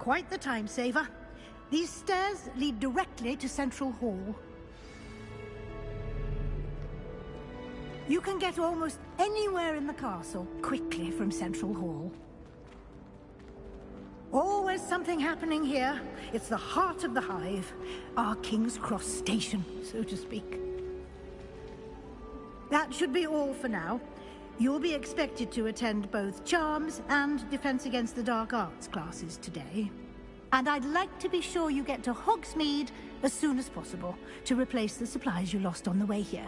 Quite the time saver. These stairs lead directly to Central Hall. You can get almost anywhere in the castle quickly from Central Hall. Always something happening here. It's the heart of the Hive. Our King's Cross station, so to speak. That should be all for now. You'll be expected to attend both Charms and Defense Against the Dark Arts classes today. And I'd like to be sure you get to Hogsmeade as soon as possible to replace the supplies you lost on the way here.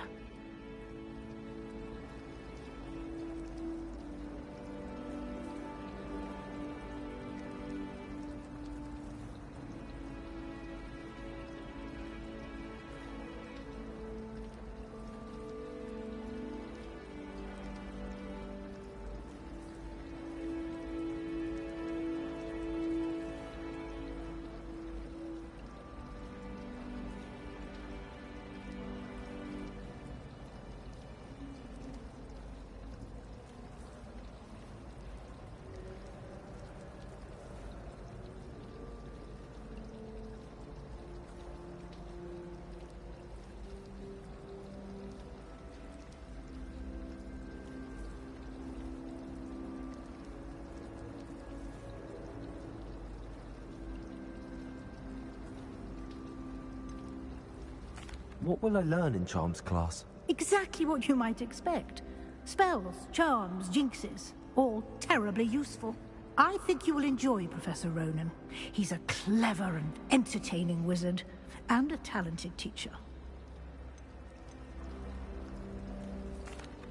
What will I learn in Charms class? Exactly what you might expect. Spells, charms, jinxes, all terribly useful. I think you will enjoy Professor Ronan. He's a clever and entertaining wizard, and a talented teacher.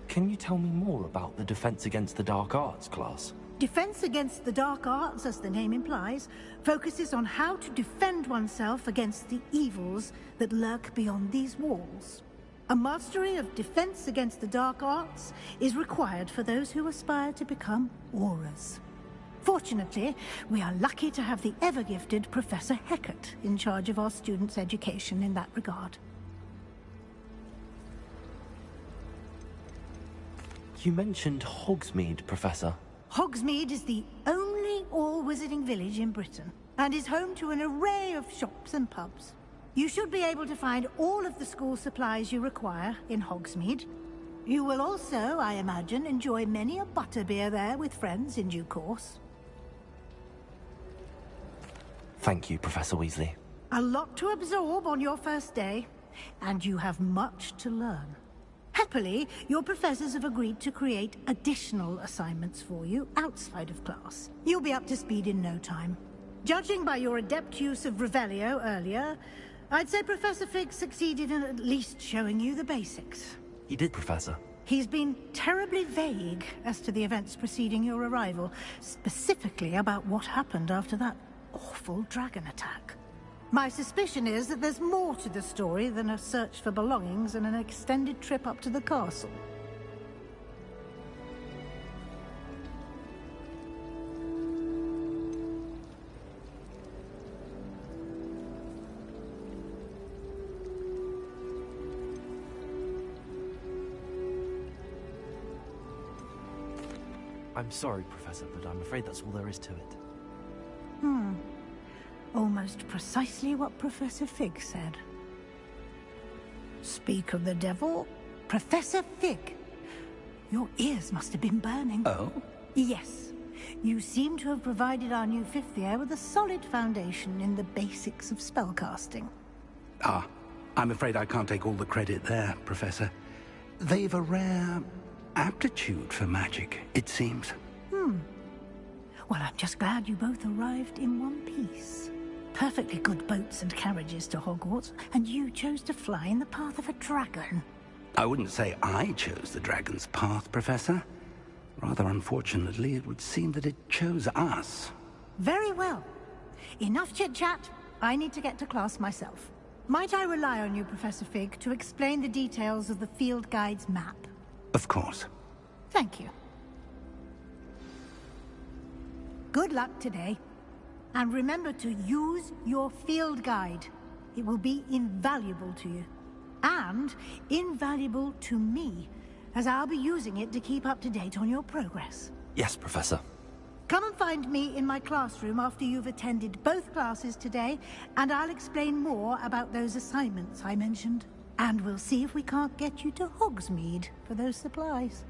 Can you tell me more about the Defense Against the Dark Arts class? Defense Against the Dark Arts, as the name implies, focuses on how to defend oneself against the evils that lurk beyond these walls. A mastery of Defense Against the Dark Arts is required for those who aspire to become Aurors. Fortunately, we are lucky to have the ever-gifted Professor Hecat in charge of our students' education in that regard. You mentioned Hogsmeade, Professor. Hogsmeade is the only all-wizarding village in Britain, and is home to an array of shops and pubs. You should be able to find all of the school supplies you require in Hogsmeade. You will also, I imagine, enjoy many a butterbeer there with friends in due course. Thank you, Professor Weasley. A lot to absorb on your first day, and you have much to learn. Happily, your professors have agreed to create additional assignments for you outside of class. You'll be up to speed in no time. Judging by your adept use of Revelio earlier, I'd say Professor Fig succeeded in at least showing you the basics. He did, Professor. He's been terribly vague as to the events preceding your arrival, specifically about what happened after that awful dragon attack. My suspicion is that there's more to the story than a search for belongings and an extended trip up to the castle. I'm sorry, Professor, but I'm afraid that's all there is to it. Almost precisely what Professor Fig said. Speak of the devil, Professor Fig. Your ears must have been burning. Oh? Yes. You seem to have provided our new fifth year with a solid foundation in the basics of spellcasting. Ah, I'm afraid I can't take all the credit there, Professor. They've a rare aptitude for magic, it seems. Well, I'm just glad you both arrived in one piece. Perfectly good boats and carriages to Hogwarts, and you chose to fly in the path of a dragon. I wouldn't say I chose the dragon's path, Professor. Rather unfortunately, it would seem that it chose us. Very well. Enough chit-chat. I need to get to class myself. Might I rely on you, Professor Fig, to explain the details of the field guide's map? Of course. Thank you. Good luck today. And remember to use your field guide. It will be invaluable to you. And invaluable to me, as I'll be using it to keep up to date on your progress. Yes, Professor. Come and find me in my classroom after you've attended both classes today, and I'll explain more about those assignments I mentioned. And we'll see if we can't get you to Hogsmeade for those supplies.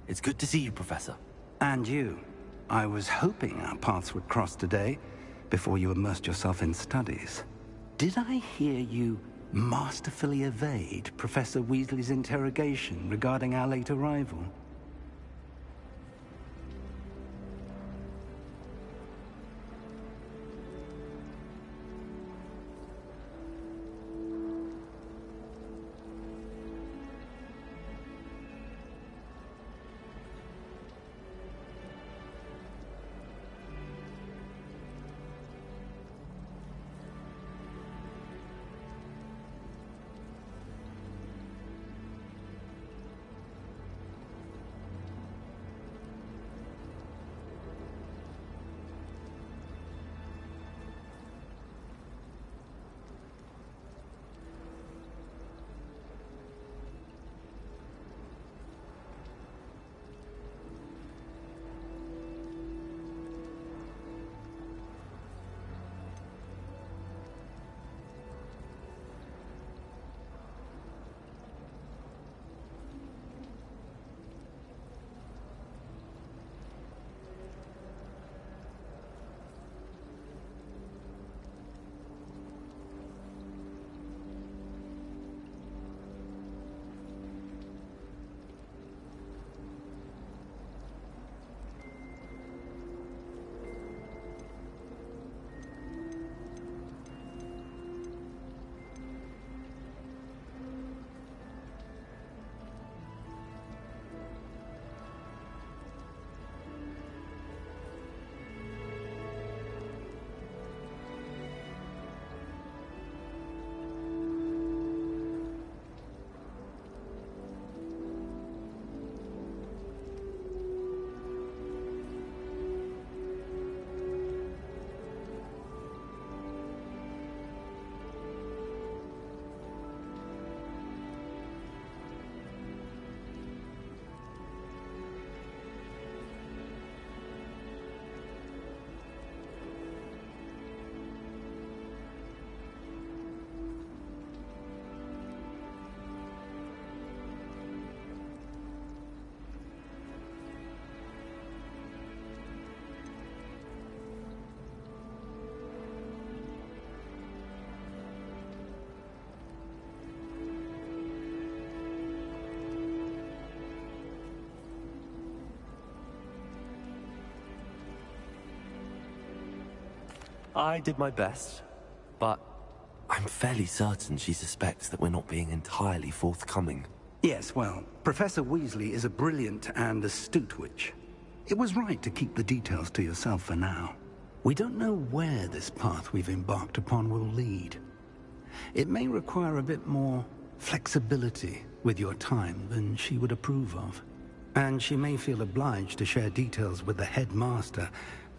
It's good to see you, Professor. And you. I was hoping our paths would cross today, before you immersed yourself in studies. Did I hear you masterfully evade Professor Weasley's interrogation regarding our late arrival? I did my best, but I'm fairly certain she suspects that we're not being entirely forthcoming. Yes, well, Professor Weasley is a brilliant and astute witch. It was right to keep the details to yourself for now. We don't know where this path we've embarked upon will lead. It may require a bit more flexibility with your time than she would approve of. And she may feel obliged to share details with the headmaster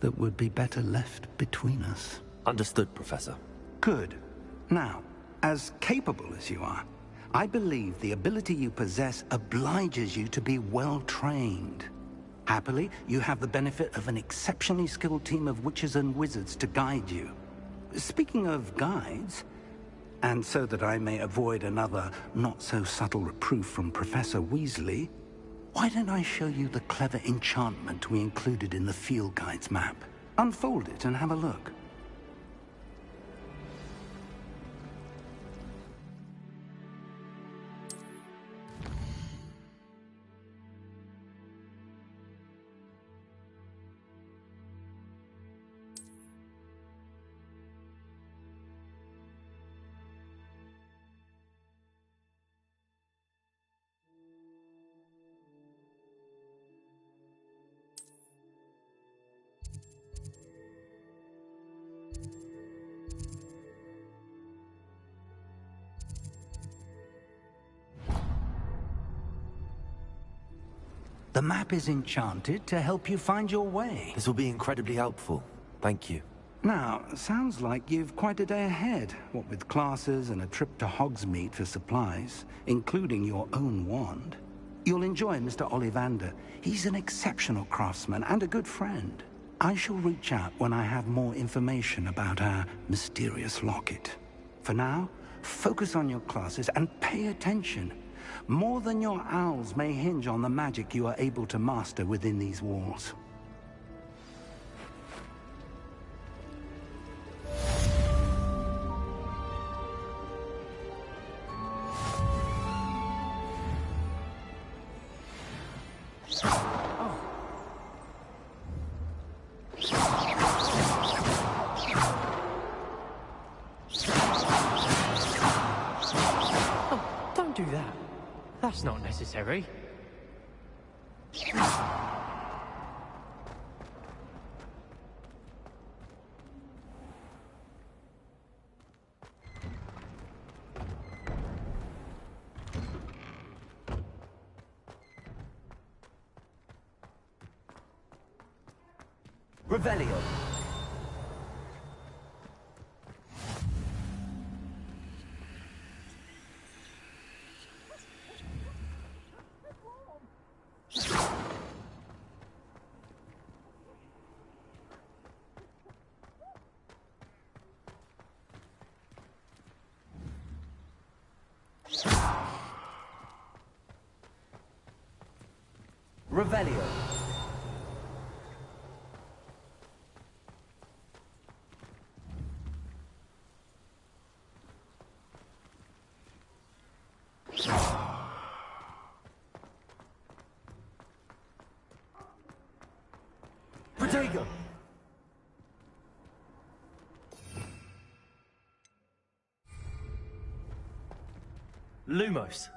that would be better left between us. Understood, Professor. Good. Now, as capable as you are, I believe the ability you possess obliges you to be well-trained. Happily, you have the benefit of an exceptionally skilled team of witches and wizards to guide you. Speaking of guides, and so that I may avoid another not-so-subtle reproof from Professor Weasley, why don't I show you the clever enchantment we included in the field guide's map? Unfold it and have a look. The map is enchanted to help you find your way. This will be incredibly helpful. Thank you. Now, sounds like you've quite a day ahead, what with classes and a trip to Hogsmeade for supplies, including your own wand. You'll enjoy Mr. Ollivander. He's an exceptional craftsman and a good friend. I shall reach out when I have more information about our mysterious locket. For now, focus on your classes and pay attention. More than your owls may hinge on the magic you are able to master within these walls. Do that. That's not necessary. Revelio. Revelio. Protego. Lumos.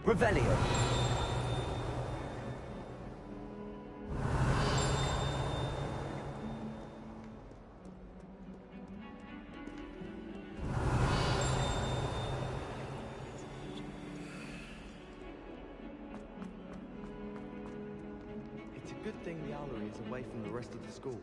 Revelio. It's a good thing the owlery is away from the rest of the school.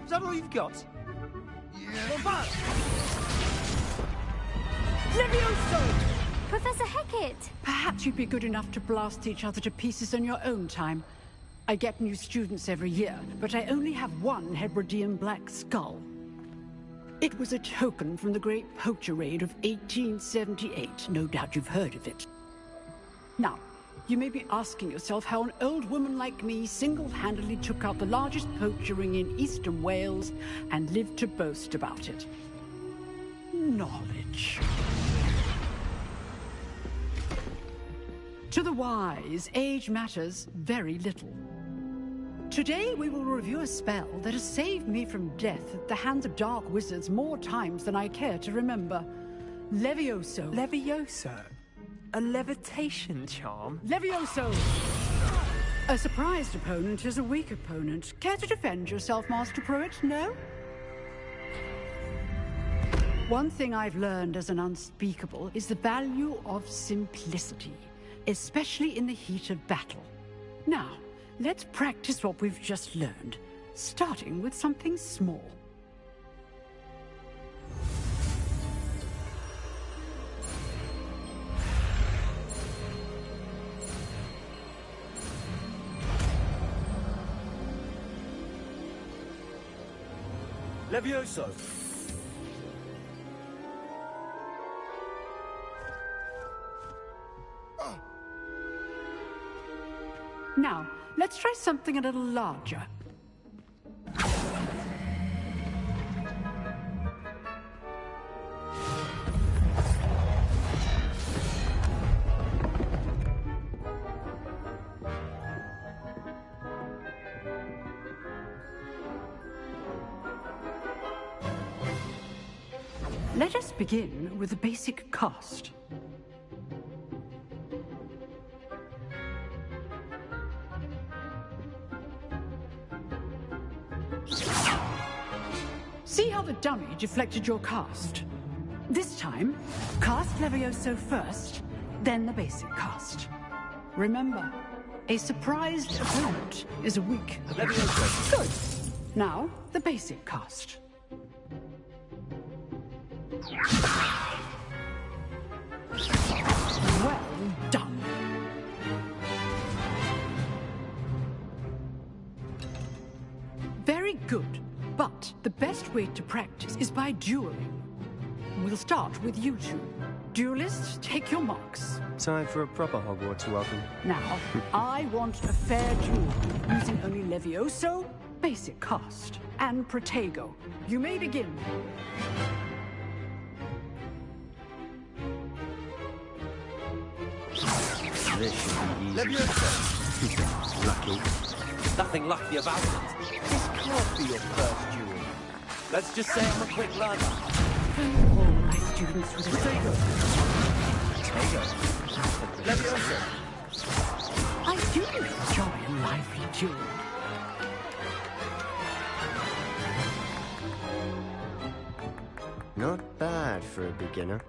Is that all you've got? Yeah. Levioso! Professor Hecat! Perhaps you'd be good enough to blast each other to pieces in your own time. I get new students every year, but I only have one Hebridean black skull. It was a token from the Great Poacher Raid of 1878. No doubt you've heard of it. Now, you may be asking yourself how an old woman like me single-handedly took out the largest poacher ring in eastern Wales and lived to boast about it. Knowledge. To the wise, age matters very little. Today we will review a spell that has saved me from death at the hands of dark wizards more times than I care to remember. Levioso. Levioso? A levitation charm? Levioso! A surprised opponent is a weak opponent. Care to defend yourself, Master Pruitt? No? One thing I've learned as an unspeakable is the value of simplicity, especially in the heat of battle. Now, let's practice what we've just learned, starting with something small. Levioso! Now, let's try something a little larger. Let us begin with the basic cast. See how the dummy deflected your cast? This time, cast Levioso first, then the basic cast. Remember, a surprised opponent is a weak opponent. Levioso! Good. Now, the basic cast. Well done. Very good. But the best way to practice is by dueling. We'll start with you two. Duelists, take your marks. Time for a proper Hogwarts welcome. Now, I want a fair duel, using only Levioso, basic cast, and Protego. You may begin. This should be easy. Levioso! Lucky. Nothing lucky about it. This can't be your first duel. Let's just say I'm a quick learner. All my students with Protego. Levioso! I do enjoy a lively duel. Not bad for a beginner.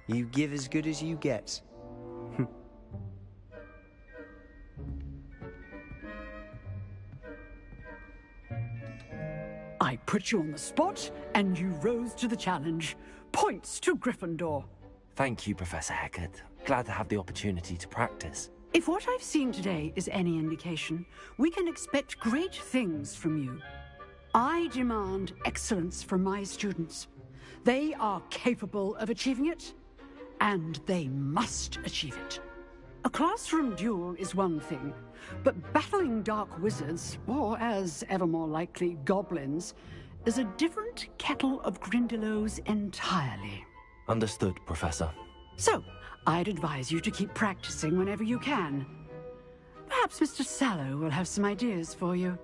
You give as good as you get. I put you on the spot, and you rose to the challenge. Points to Gryffindor. Thank you, Professor Hecat. Glad to have the opportunity to practice. If what I've seen today is any indication, we can expect great things from you. I demand excellence from my students. They are capable of achieving it, and they must achieve it. A classroom duel is one thing, but battling dark wizards, or as ever more likely, goblins, is a different kettle of Grindylows entirely. Understood, Professor. So, I'd advise you to keep practicing whenever you can. Perhaps Mr. Sallow will have some ideas for you.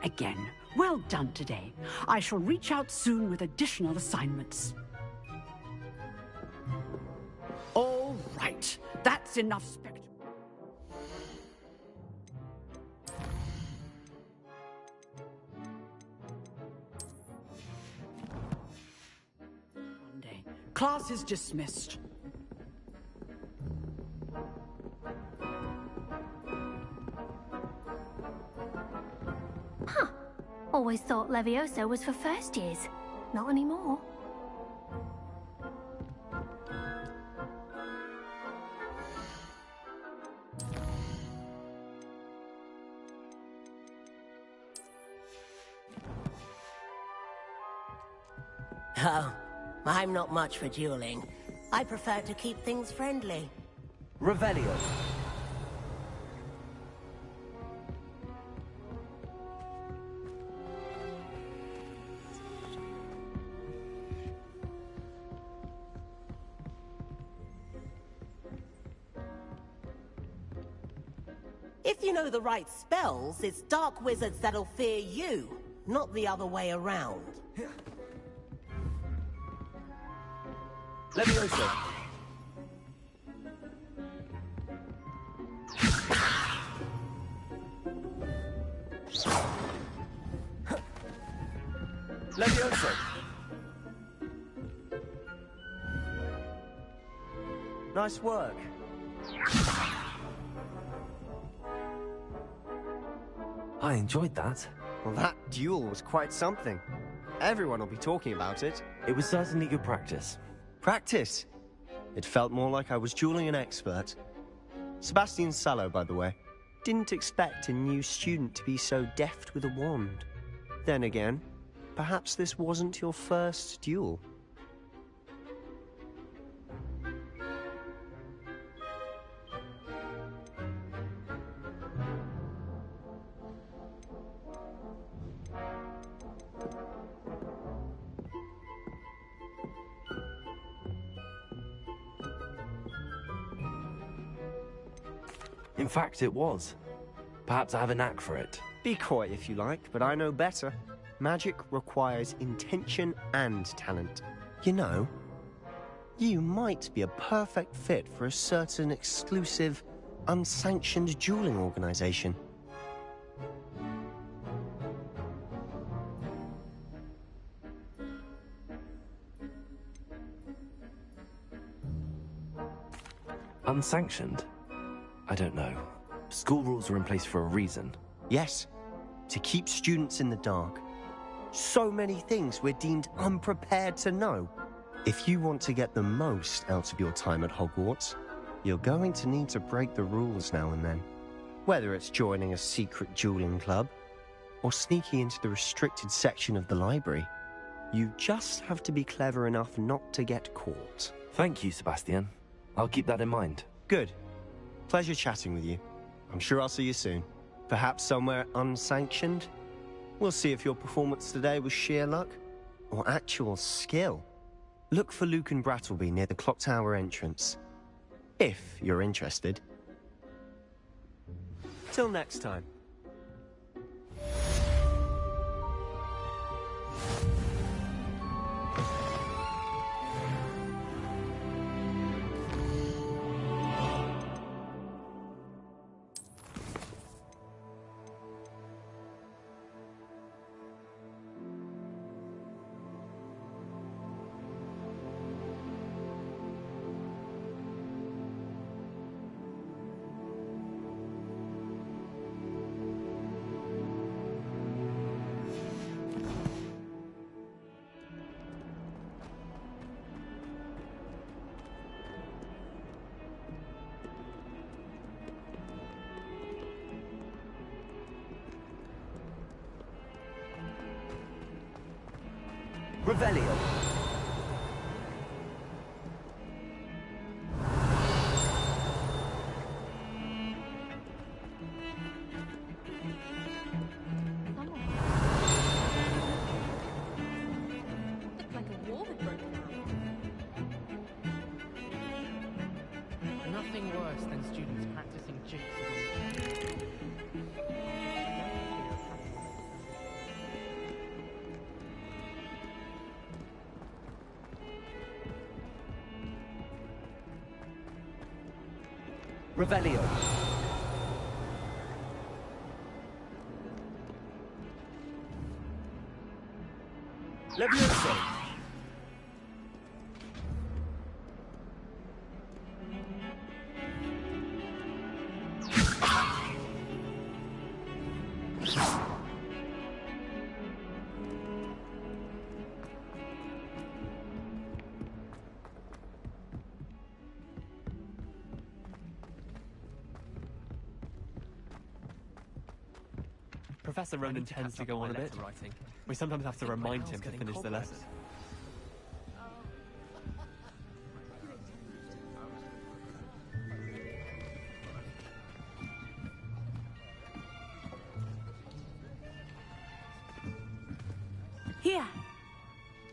Again, well done today. I shall reach out soon with additional assignments. All right, that's enough spectacle. Monday. Class is dismissed. Huh. Always thought Levioso was for first years. Not anymore. Oh, I'm not much for dueling. I prefer to keep things friendly. Revelio. If you know the right spells, it's dark wizards that'll fear you, not the other way around. Levioso! Levioso! Nice work. I enjoyed that. Well, that duel was quite something. Everyone will be talking about it. It was certainly good practice. Practice? It felt more like I was dueling an expert. Sebastian Sallow, by the way. Didn't expect a new student to be so deft with a wand. Then again, perhaps this wasn't your first duel. In fact, it was. Perhaps I have a knack for it. Be coy if you like, but I know better. Magic requires intention and talent. You know, you might be a perfect fit for a certain exclusive, unsanctioned dueling organization. Unsanctioned? I don't know. School rules are in place for a reason. Yes, to keep students in the dark. So many things we're deemed unprepared to know. If you want to get the most out of your time at Hogwarts, you're going to need to break the rules now and then. Whether it's joining a secret dueling club, or sneaking into the restricted section of the library, you just have to be clever enough not to get caught. Thank you, Sebastian. I'll keep that in mind. Good. Pleasure chatting with you. I'm sure I'll see you soon. Perhaps somewhere unsanctioned? We'll see if your performance today was sheer luck or actual skill. Look for Luke and Brattleby near the clock tower entrance. If you're interested. Till next time. Revelio. Looked like a war had broken out. Nothing worse than students practicing jigsaw. Revelio. Levioso! Professor Ronan tends to go on a bit. We sometimes have to remind him to finish the lesson. Here!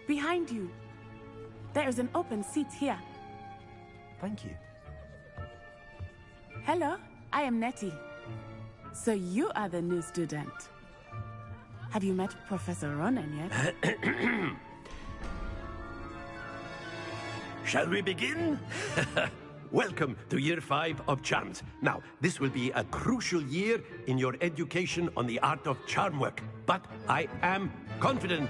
Behind you! There is an open seat here. Thank you. Hello, I am Nettie. So you are the new student. Have you met Professor Ronan yet? Shall we begin? Welcome to Year 5 of Charms. Now, this will be a crucial year in your education on the art of charm work. But I am confident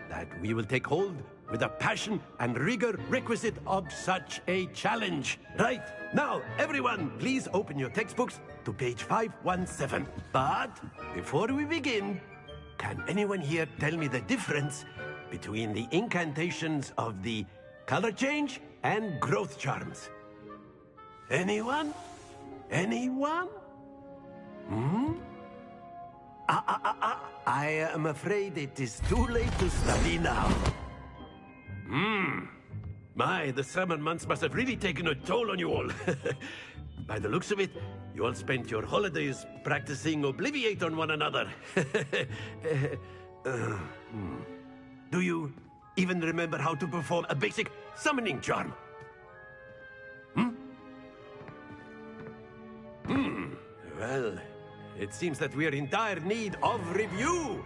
that we will take hold with the passion and rigor requisite of such a challenge. Right, now, everyone, please open your textbooks to page 517. But before we begin, can anyone here tell me the difference between the incantations of the color change and growth charms? Anyone? Anyone? I am afraid it is too late to study now. My, the summer months must have really taken a toll on you all. By the looks of it, you all spent your holidays practicing Obliviate on one another. Do you even remember how to perform a basic summoning charm? Well, it seems that we are in dire need of review.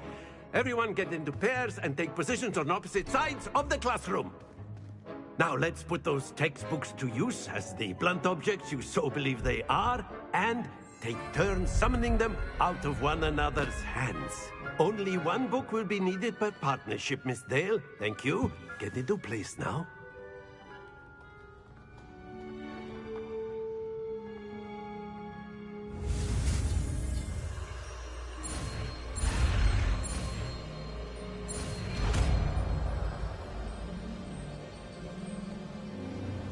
Everyone get into pairs and take positions on opposite sides of the classroom. Now let's put those textbooks to use as the blunt objects you so believe they are, and take turns summoning them out of one another's hands. Only one book will be needed per partnership, Miss Dale. Thank you. Get into place now.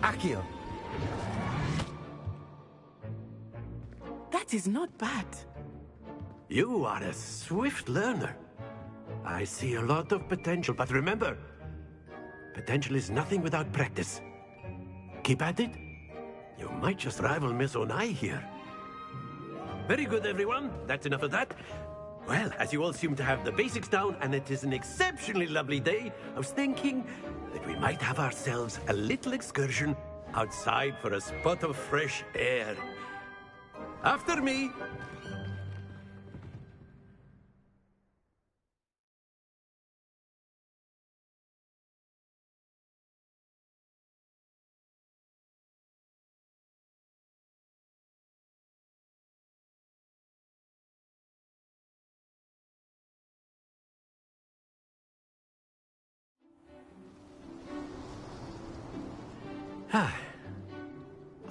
Accio. That is not bad. You are a swift learner. I see a lot of potential, but remember, potential is nothing without practice. Keep at it. You might just rival Miss Onai here. Very good, everyone. That's enough of that. Well, as you all seem to have the basics down, and it is an exceptionally lovely day, I was thinking that we might have ourselves a little excursion outside for a spot of fresh air. After me.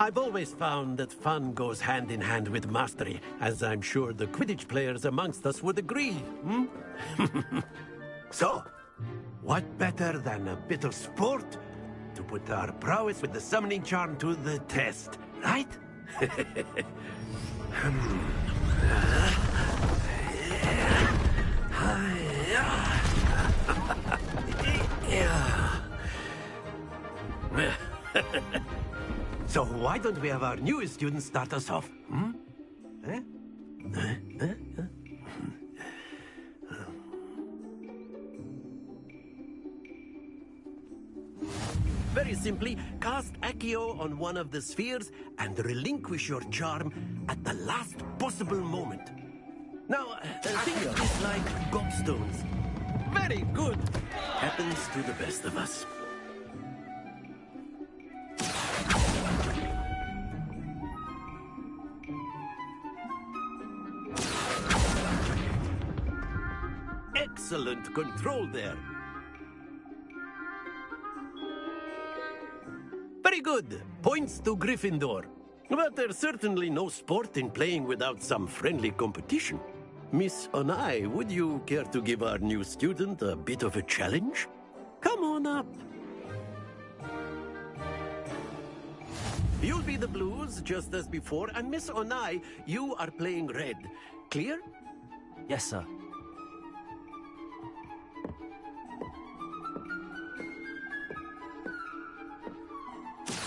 I've always found that fun goes hand in hand with mastery, as I'm sure the Quidditch players amongst us would agree. So, what better than a bit of sport to put our prowess with the summoning charm to the test, right? So why don't we have our newest student start us off? Very simply, cast Accio on one of the spheres and relinquish your charm at the last possible moment. Now, think of this like gobstones. Very good. Happens to the best of us. Excellent control there. Very good. Points to Gryffindor. But there's certainly no sport in playing without some friendly competition. Miss Onai, would you care to give our new student a bit of a challenge? Come on up. You'll be the blues, just as before, and Miss Onai, you are playing red. Clear? Yes, sir.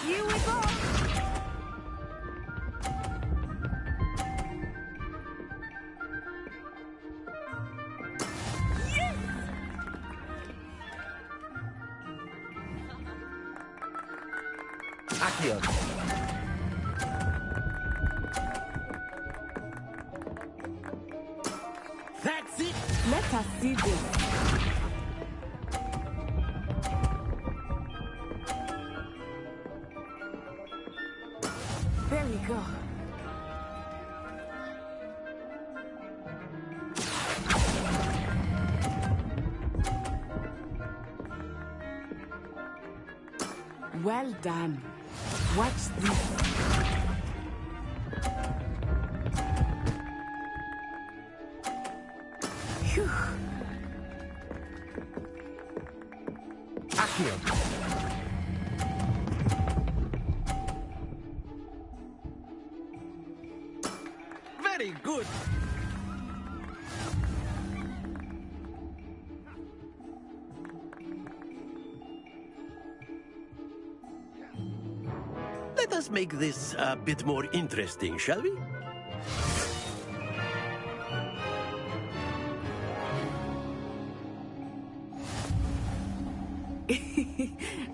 Here we go! Yes! Accio. Let us see this. There we go. Well done. Watch this. Phew. Accio. Very good. Let us make this a bit more interesting, shall we?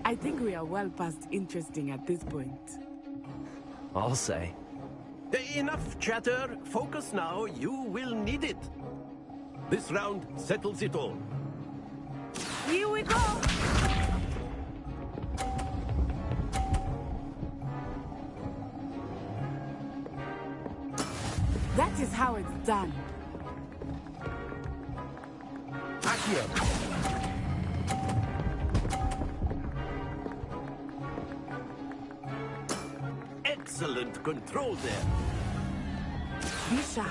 I think we are well past interesting at this point. I'll say. Enough chatter. Focus now. You will need it. This round settles it all. Here we go! That is how it's done. Accio. Excellent control there. Be sharp.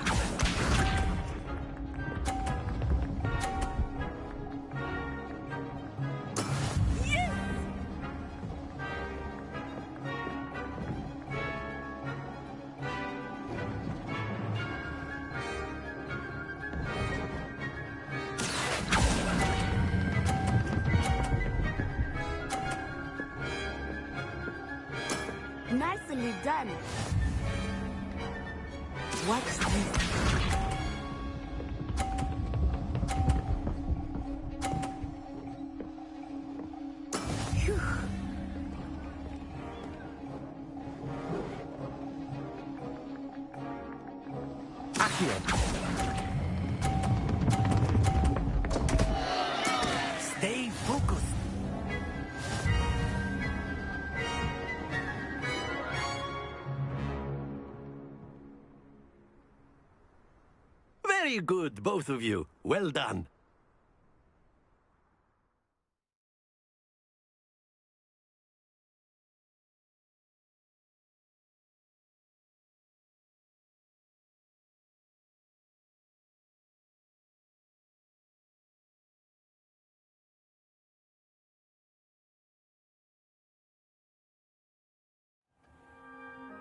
Yes! Nicely done. Watch this. Phew. Accio. Stay focused. Very good, both of you. Well done.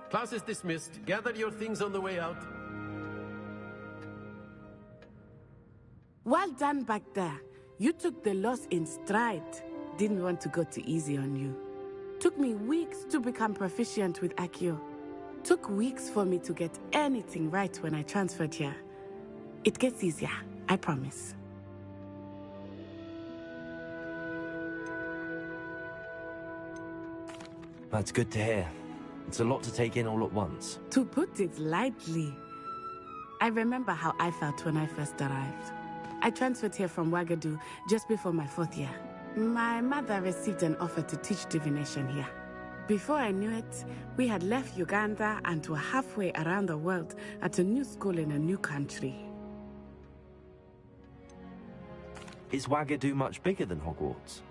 Class is dismissed. Gather your things on the way out. Well done back there. You took the loss in stride. Didn't want to go too easy on you. Took me weeks to become proficient with Accio. Took weeks for me to get anything right when I transferred here. It gets easier, I promise. That's good to hear. It's a lot to take in all at once. To put it lightly, I remember how I felt when I first arrived. I transferred here from Ouagadougou just before my 4th year. My mother received an offer to teach divination here. Before I knew it, we had left Uganda and were halfway around the world at a new school in a new country. Is Ouagadougou much bigger than Hogwarts?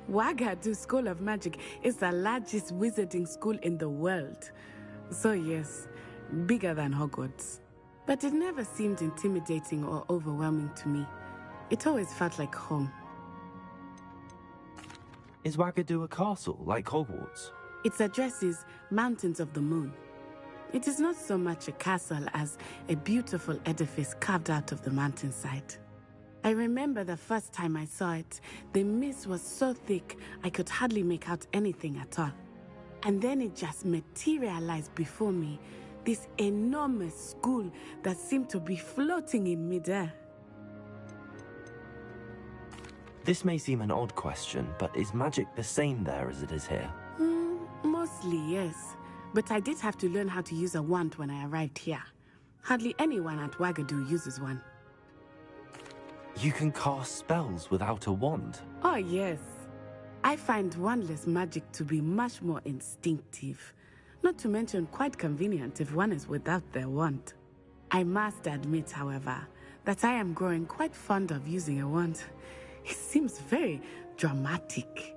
Ouagadougou School of Magic is the largest wizarding school in the world. So yes, bigger than Hogwarts. But it never seemed intimidating or overwhelming to me. It always felt like home. Is Ouagadougou a castle, like Hogwarts? Its address is Mountains of the Moon. It is not so much a castle as a beautiful edifice carved out of the mountainside. I remember the first time I saw it, the mist was so thick I could hardly make out anything at all. And then it just materialized before me, this enormous school that seemed to be floating in midair. This may seem an odd question, but is magic the same there as it is here? Mostly, yes. But I did have to learn how to use a wand when I arrived here. Hardly anyone at Ouagadougou uses one. You can cast spells without a wand. Oh, yes. I find wandless magic to be much more instinctive. Not to mention quite convenient if one is without their wand. I must admit, however, that I am growing quite fond of using a wand. It seems very dramatic.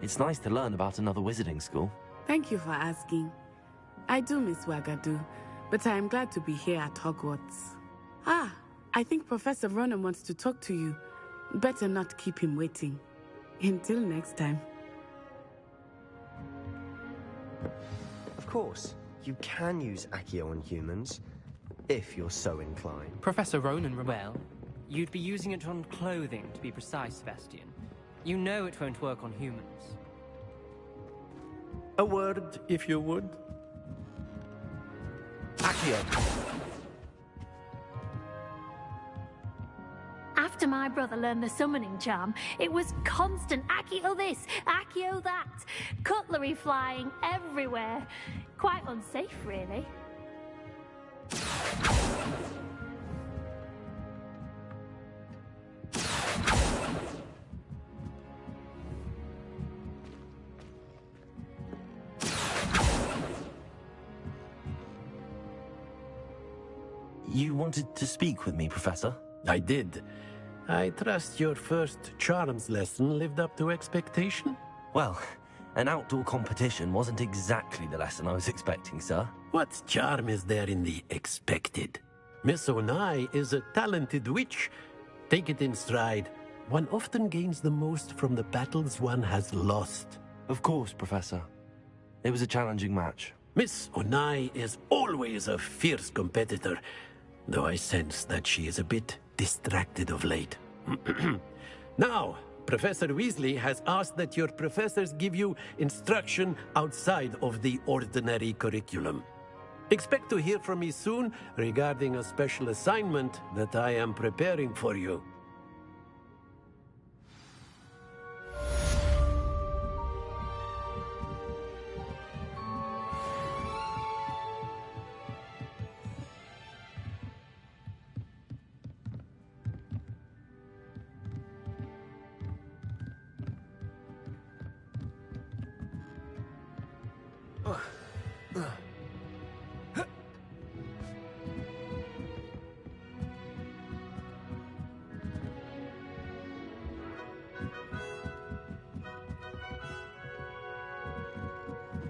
It's nice to learn about another wizarding school. Thank you for asking. I do miss Wagadu, but I am glad to be here at Hogwarts. Ah, I think Professor Ronan wants to talk to you. Better not keep him waiting. Until next time. Of course, you can use Accio on humans, if you're so inclined. Professor Ronan, well, you'd be using it on clothing, to be precise, Sebastian. You know it won't work on humans. A word, if you would. Accio! After my brother learned the summoning charm, it was constant Accio this, Accio that. Cutlery flying everywhere. Quite unsafe, really. You wanted to speak with me, Professor? I did. I trust your first charms lesson lived up to expectation? Well, an outdoor competition wasn't exactly the lesson I was expecting, sir. What charm is there in the expected? Miss Onai is a talented witch. Take it in stride. One often gains the most from the battles one has lost. Of course, Professor. It was a challenging match. Miss Onai is always a fierce competitor, though I sense that she is a bit distracted of late. Now, Professor Weasley has asked that your professors give you instruction outside of the ordinary curriculum. Expect to hear from me soon regarding a special assignment that I am preparing for you.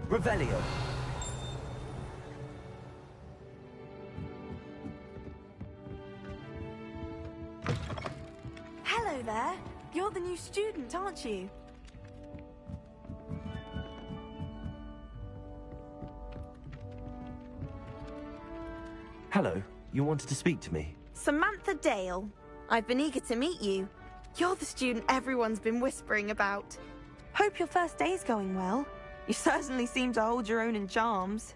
Revelio. Hello there. You're the new student, aren't you? Hello, you wanted to speak to me? Samantha Dale. I've been eager to meet you. You're the student everyone's been whispering about. Hope your first day's going well. You certainly seem to hold your own in charms.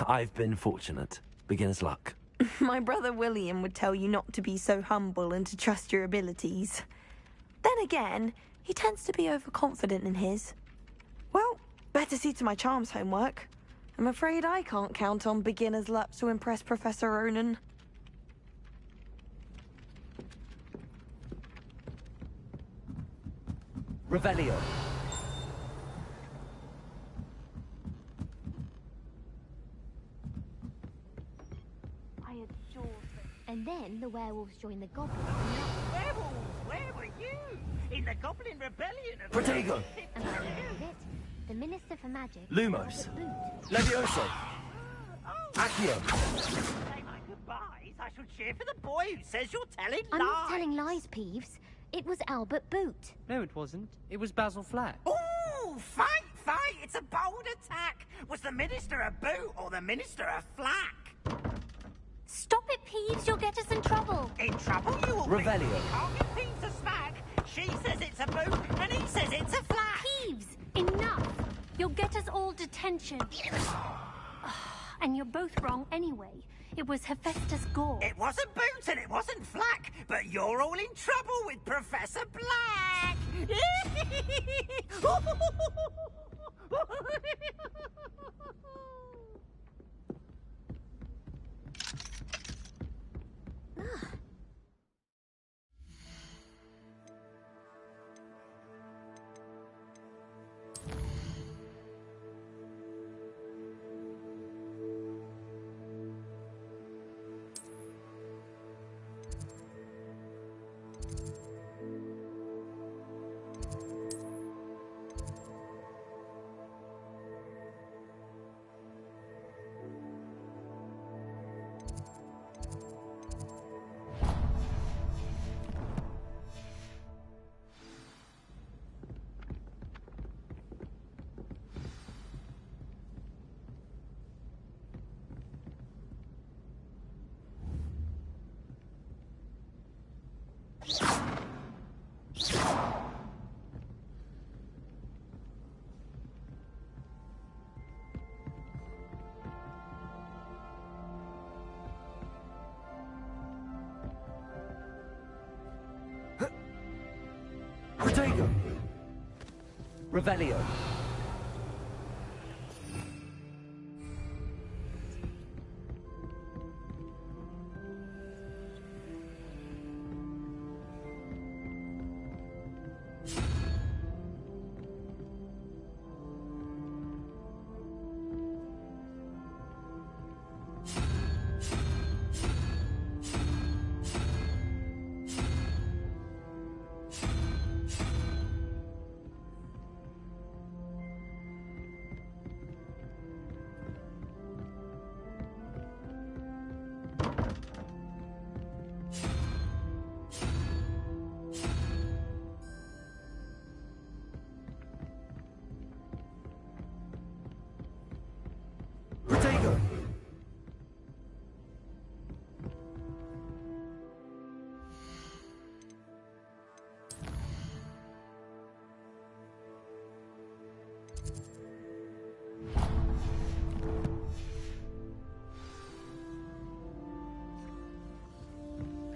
I've been fortunate. Beginner's luck. My brother William would tell you not to be so humble and to trust your abilities. Then again, he tends to be overconfident in his. Well, better see to my charms homework. I'm afraid I can't count on beginner's luck to impress Professor Ronan. Revelio. I adore them. And then the werewolves joined the goblins. Werewolves? Where were you? In the Goblin Rebellion of Protego. And by the end of it, the Minister for Magic... Lumos. Boot. Levioso. Accio. Say my goodbyes. I shall cheer for the boy who says you're telling I'm lies. not telling lies, Peeves. It was Albert Boot. No, it wasn't. It was Basil Flack. Ooh, fight, fight! It's a bold attack. Was the Minister a boot or the Minister a flack? Stop it, Peeves. You'll get us in trouble. In trouble you will Revelio. be. You can't give Peeves a smack. She says it's a boot and he says it's a flack. Peeves, enough. You'll get us all detention. And you're both wrong anyway. It was Hephaestus Gore. It wasn't boot and it wasn't flack, but you're all in trouble with Professor Black. Protego! Revelio. Protego!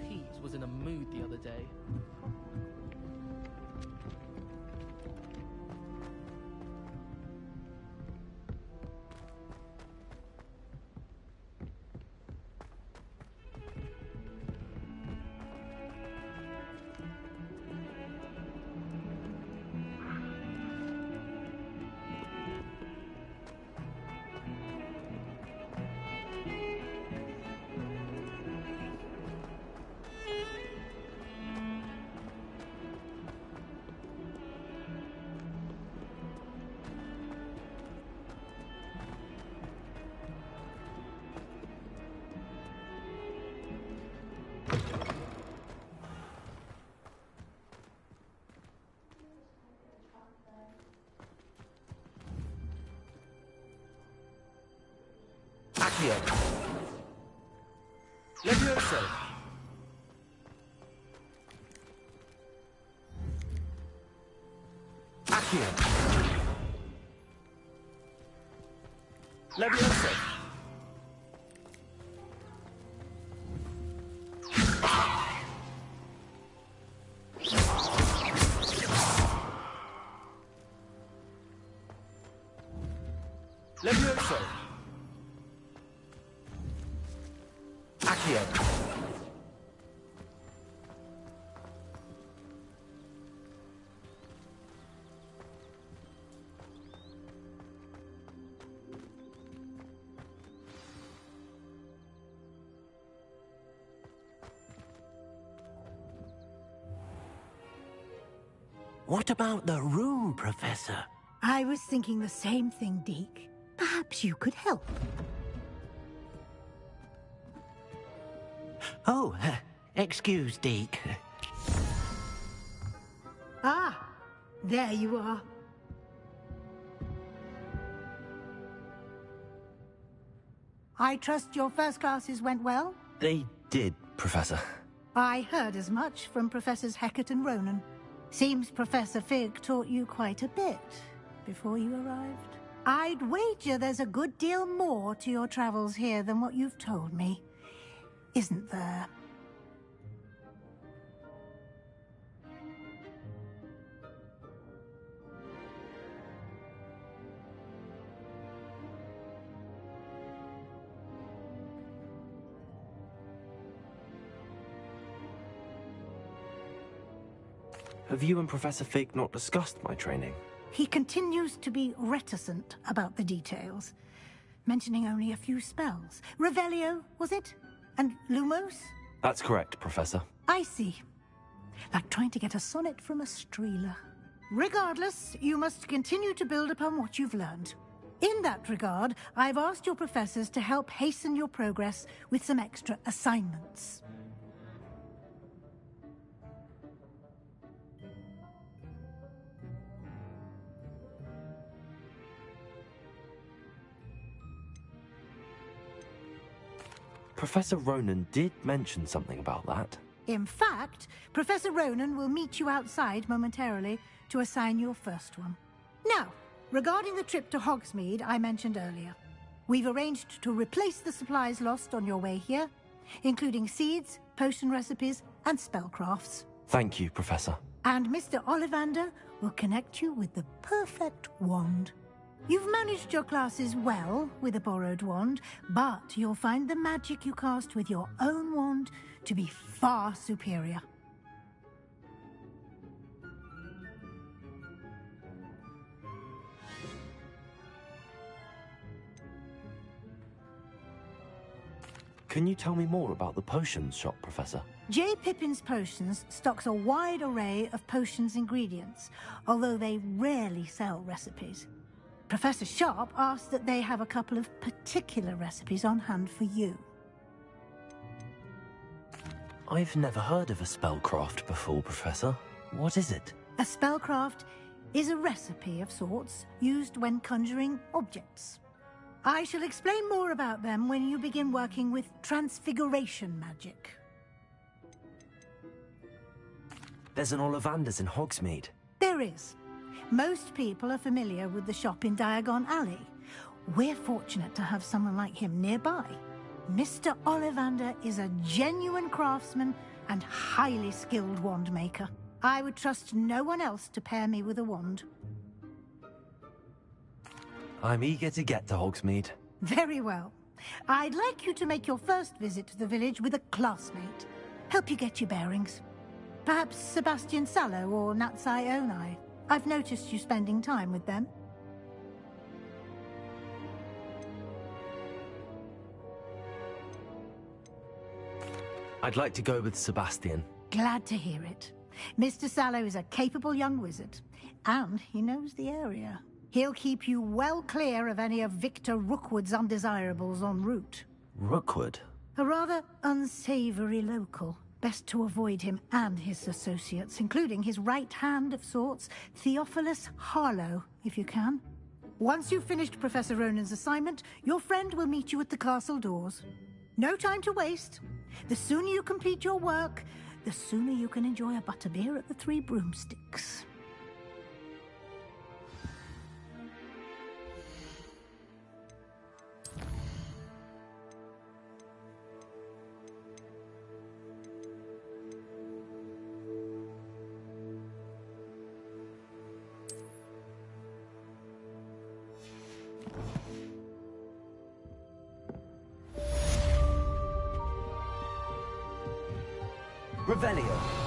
Pete was in a mood the other day. Accio. Levioso! Accio. Levioso! Levioso! Accio. What about the room, Professor? I was thinking the same thing, Deke. Perhaps you could help. Oh, excuse, Deke. Ah, there you are. I trust your first classes went well? They did, Professor. I heard as much from Professors Hecat and Ronan. Seems Professor Fig taught you quite a bit before you arrived. I'd wager there's a good deal more to your travels here than what you've told me. Isn't there? Have you and Professor Fig not discussed my training? He continues to be reticent about the details, mentioning only a few spells. Revelio, was it? And Lumos? That's correct, Professor. I see. Like trying to get a sonnet from a streeler. Regardless, you must continue to build upon what you've learned. In that regard, I've asked your professors to help hasten your progress with some extra assignments. Professor Ronan did mention something about that. In fact, Professor Ronan will meet you outside momentarily to assign your first one. Now, regarding the trip to Hogsmeade I mentioned earlier, we've arranged to replace the supplies lost on your way here, including seeds, potion recipes, and spellcrafts. Thank you, Professor. And Mr. Ollivander will connect you with the perfect wand. You've managed your classes well with a borrowed wand, but you'll find the magic you cast with your own wand to be far superior. Can you tell me more about the potions shop, Professor? J. Pippin's Potions stocks a wide array of potions ingredients, although they rarely sell recipes. Professor Sharp asked that they have a couple of particular recipes on hand for you. I've never heard of a spellcraft before, Professor. What is it? A spellcraft is a recipe of sorts used when conjuring objects. I shall explain more about them when you begin working with transfiguration magic. There's an Ollivander's in Hogsmeade. There is. Most people are familiar with the shop in Diagon Alley. We're fortunate to have someone like him nearby. Mr. Ollivander is a genuine craftsman and highly skilled wand maker. I would trust no one else to pair me with a wand. I'm eager to get to Hogsmeade. Very well. I'd like you to make your first visit to the village with a classmate. Help you get your bearings. Perhaps Sebastian Sallow or Natsai Onai. I've noticed you spending time with them. I'd like to go with Sebastian. Glad to hear it. Mr. Sallow is a capable young wizard, and he knows the area. He'll keep you well clear of any of Victor Rookwood's undesirables en route. Rookwood? A rather unsavory local. Best to avoid him and his associates, including his right hand of sorts, Theophilus Harlow, if you can. Once you've finished Professor Ronan's assignment, your friend will meet you at the castle doors. No time to waste. The sooner you complete your work, the sooner you can enjoy a butterbeer at the Three Broomsticks. Revelio.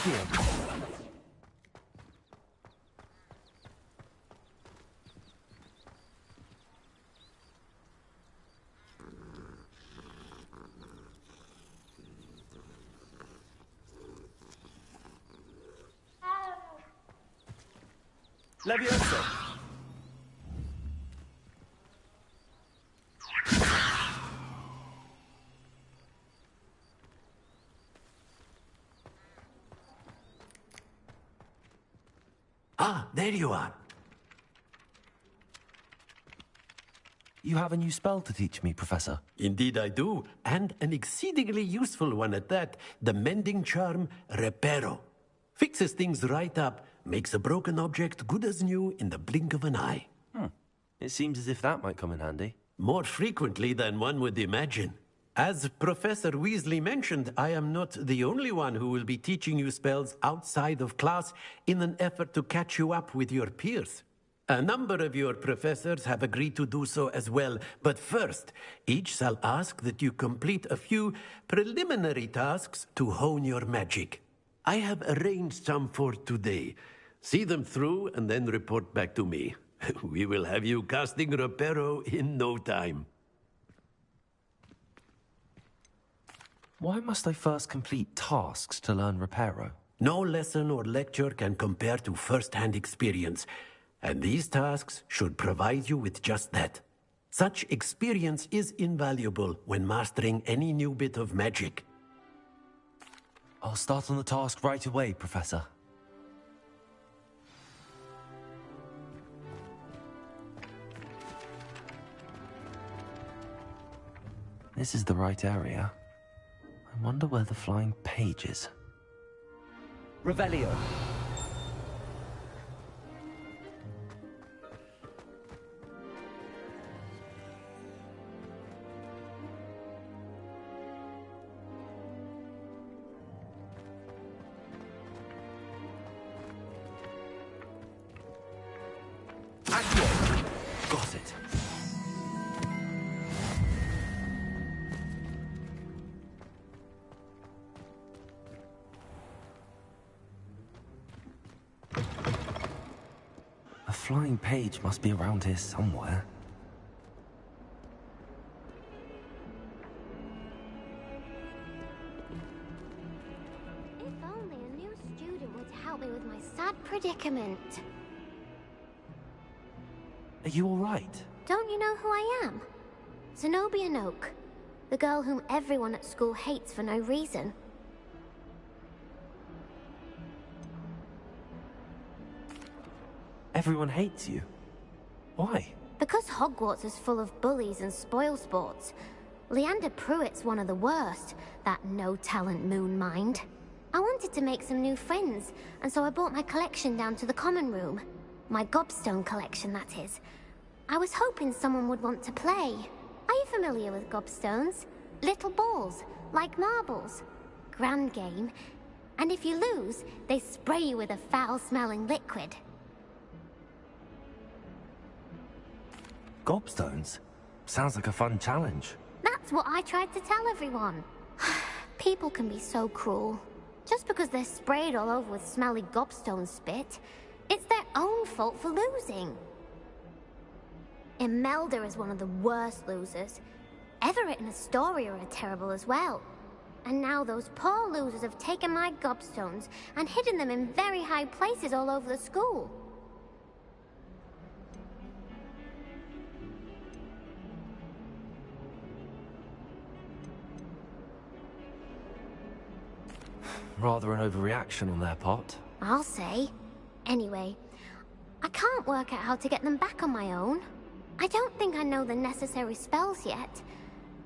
Accio. Levioso. Ah, there there you are. You have a new spell to teach me, Professor. Indeed I do, and an exceedingly useful one at that. The mending charm, Reparo. Fixes things right up, makes a broken object good as new in the blink of an eye. It seems as if that might come in handy. More frequently than one would imagine. As Professor Weasley mentioned, I am not the only one who will be teaching you spells outside of class in an effort to catch you up with your peers. A number of your professors have agreed to do so as well, but first, each shall ask that you complete a few preliminary tasks to hone your magic. I have arranged some for today. See them through and then report back to me. We will have you casting Reparo in no time. Why must I first complete tasks to learn Reparo? No lesson or lecture can compare to first-hand experience, and these tasks should provide you with just that. Such experience is invaluable when mastering any new bit of magic. I'll start on the task right away, Professor. This is the right area. I wonder where the flying page is. Revelio. Got it. A flying page must be around here somewhere. If only a new student would help me with my sad predicament. Are you all right? Don't you know who I am? Zenobia Noak, the girl whom everyone at school hates for no reason. Everyone hates you. Why? Because Hogwarts is full of bullies and spoilsports. Leander Pruitt's one of the worst, that no-talent moon mind. I wanted to make some new friends, and so I brought my collection down to the common room. My gobstone collection, that is. I was hoping someone would want to play. Are you familiar with gobstones? Little balls, like marbles. Grand game. And if you lose, they spray you with a foul-smelling liquid. Gobstones? Sounds like a fun challenge. That's what I tried to tell everyone. People can be so cruel. Just because they're sprayed all over with smelly gobstone spit, it's their own fault for losing. Imelda is one of the worst losers. Everett and Astoria are terrible as well. And now those poor losers have taken my gobstones and hidden them in very high places all over the school. Rather an overreaction on their part. I'll say. Anyway, I can't work out how to get them back on my own. I don't think I know the necessary spells yet.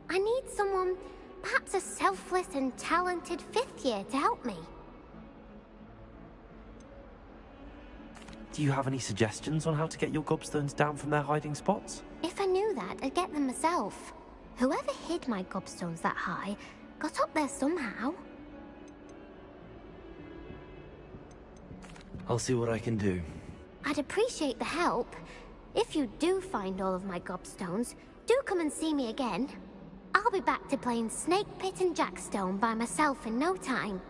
I need someone, perhaps a selfless and talented fifth year to help me. Do you have any suggestions on how to get your gobstones down from their hiding spots? If I knew that, I'd get them myself. Whoever hid my gobstones that high got up there somehow. I'll see what I can do. I'd appreciate the help. If you do find all of my gobstones, do come and see me again. I'll be back to playing Snake Pit and Jackstone by myself in no time.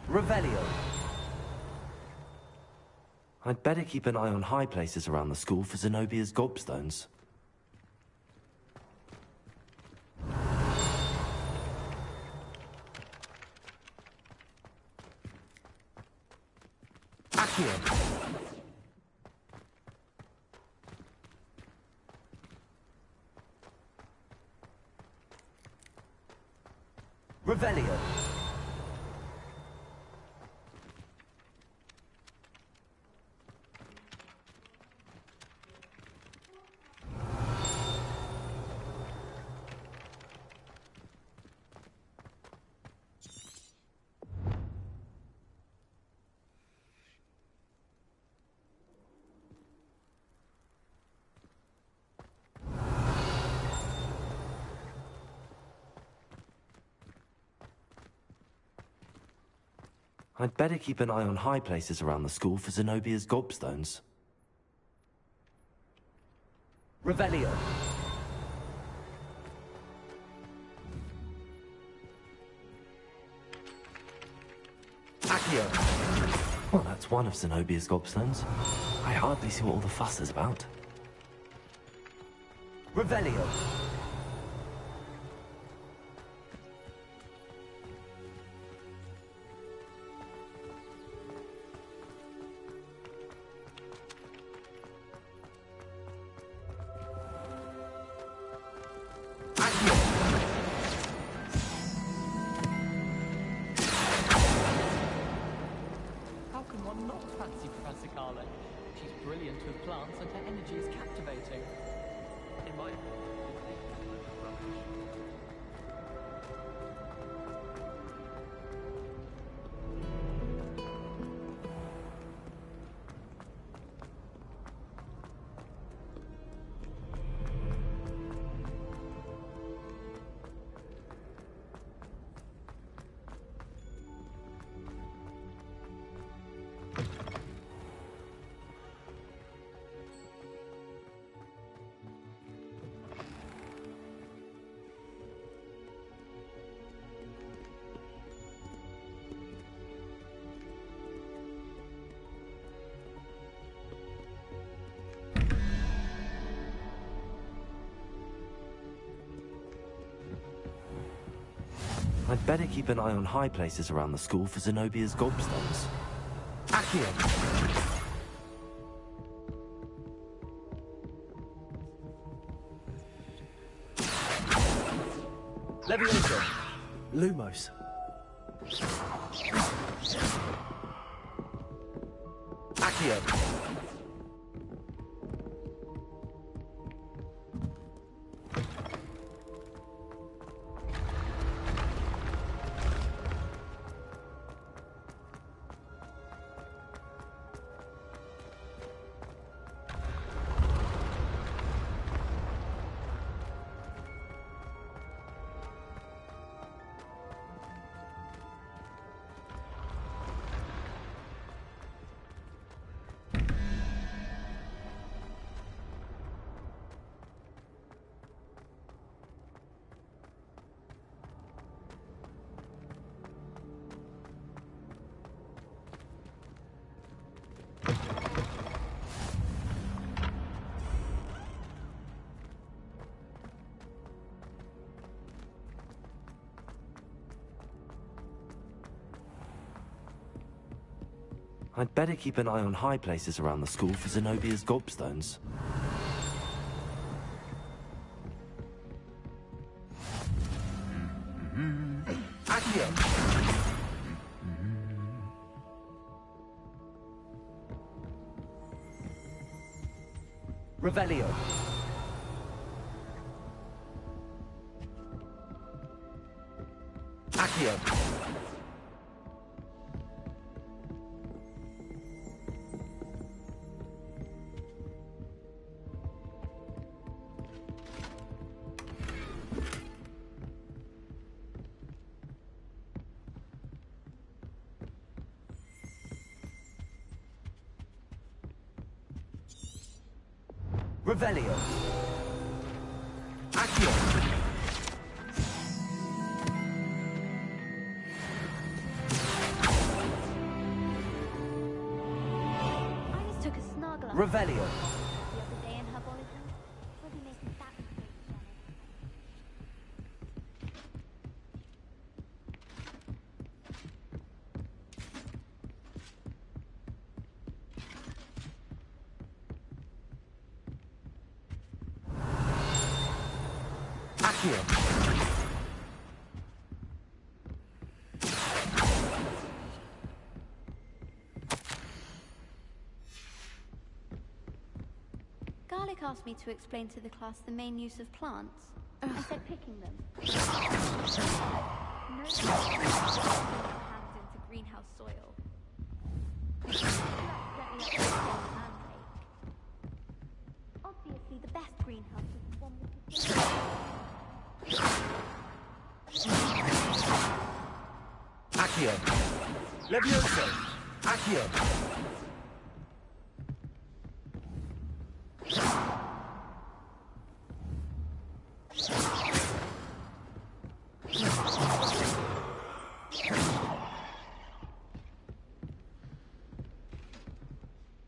Revelio. I'd better keep an eye on high places around the school for Zenobia's gobstones. Accio. Revelio. I'd better keep an eye on high places around the school for Zenobia's gobstones. Revelio. Accio. Well, that's one of Zenobia's gobstones. I hardly see what all the fuss is about. Revelio. How can one not fancy Professor Carlo? She's brilliant with plants and her energy is captivating. In my I'd better keep an eye on high places around the school for Zenobia's gobstones. Accio. Levioso. Lumos. Accio. I'd better keep an eye on high places around the school for Zenobia's gobstones. Accio. Revelio. Accio. Revelio. Accio. I just took a snuggle up Revelio. the other day in her boyfriend. We'll be making that mistake again. Accio. Garlic asked me to explain to the class the main use of plants. I said picking them. No hands into greenhouse soil. Obviously, the best greenhouse is the one with the... Accio. Levioso. Accio.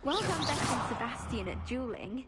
Well done, Beck and Sebastian at dueling.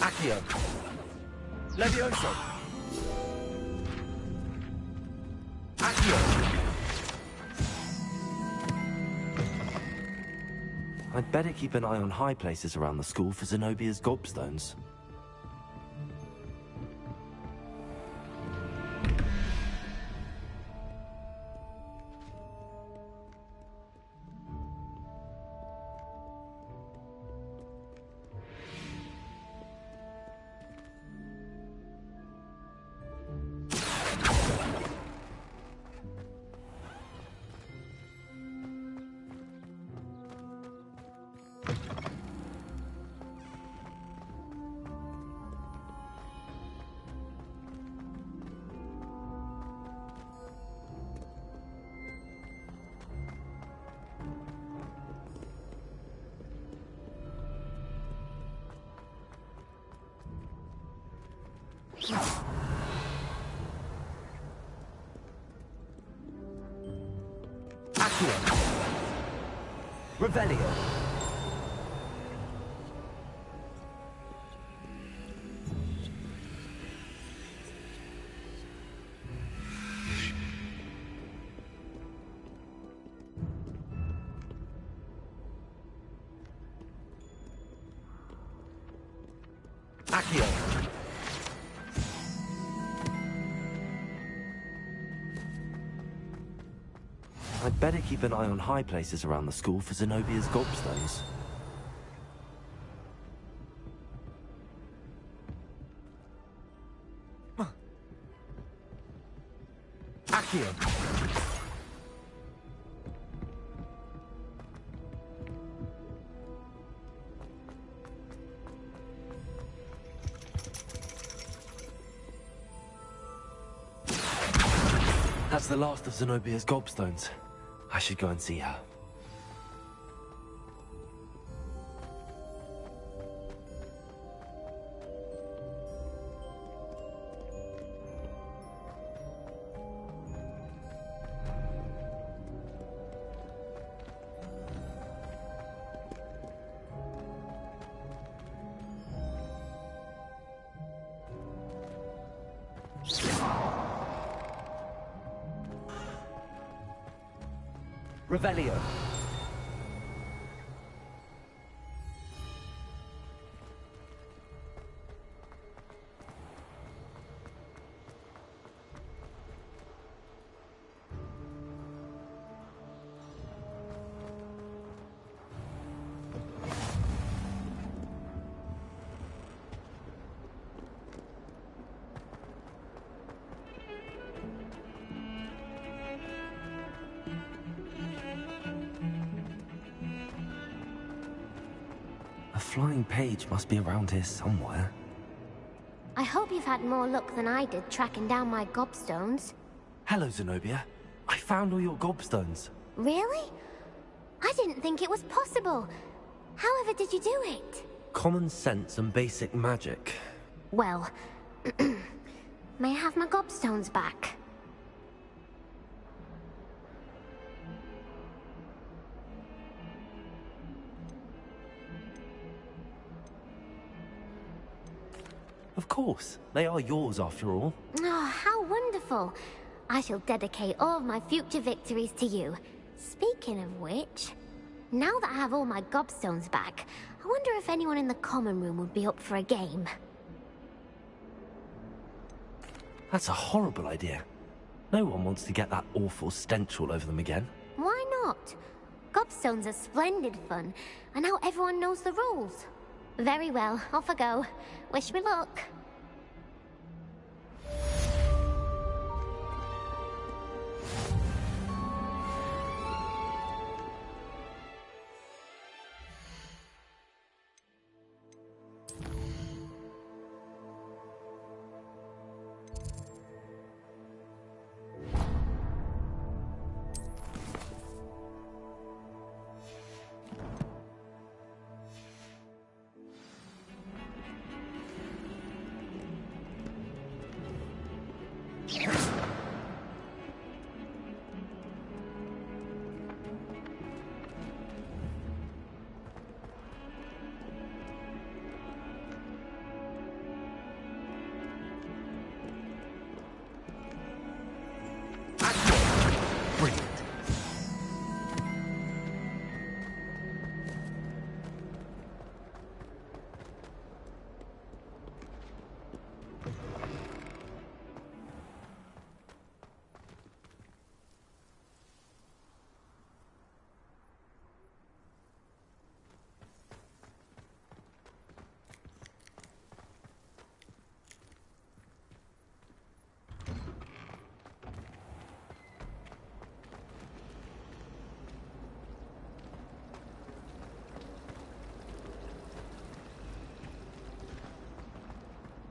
Accio. Levioso. Accio. I'd better keep an eye on high places around the school for Zenobia's gobstones. Accio. Revelio. Accio. I'd better keep an eye on high places around the school for Zenobia's gobstones. Accio. That's the last of Zenobia's gobstones. I should go and see her. Revelio. A flying page must be around here somewhere. I hope you've had more luck than I did tracking down my gobstones. Hello, Zenobia. I found all your gobstones. Really? I didn't think it was possible. However did you do it? Common sense and basic magic. Well, may I have my gobstones back? Of course. They are yours after all. Oh, how wonderful. I shall dedicate all of my future victories to you. Speaking of which, now that I have all my gobstones back, I wonder if anyone in the common room would be up for a game. That's a horrible idea. No one wants to get that awful stench all over them again. Why not? Gobstones are splendid fun, and now everyone knows the rules. Very well, off I go. Wish me luck.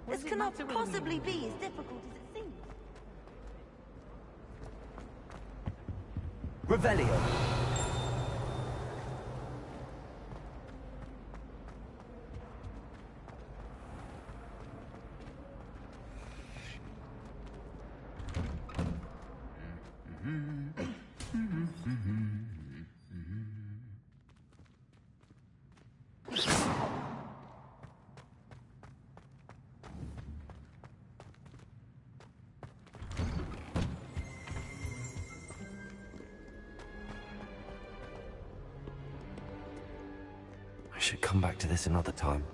This cannot possibly be as difficult as it seems. Revelio. I should come back to this another time.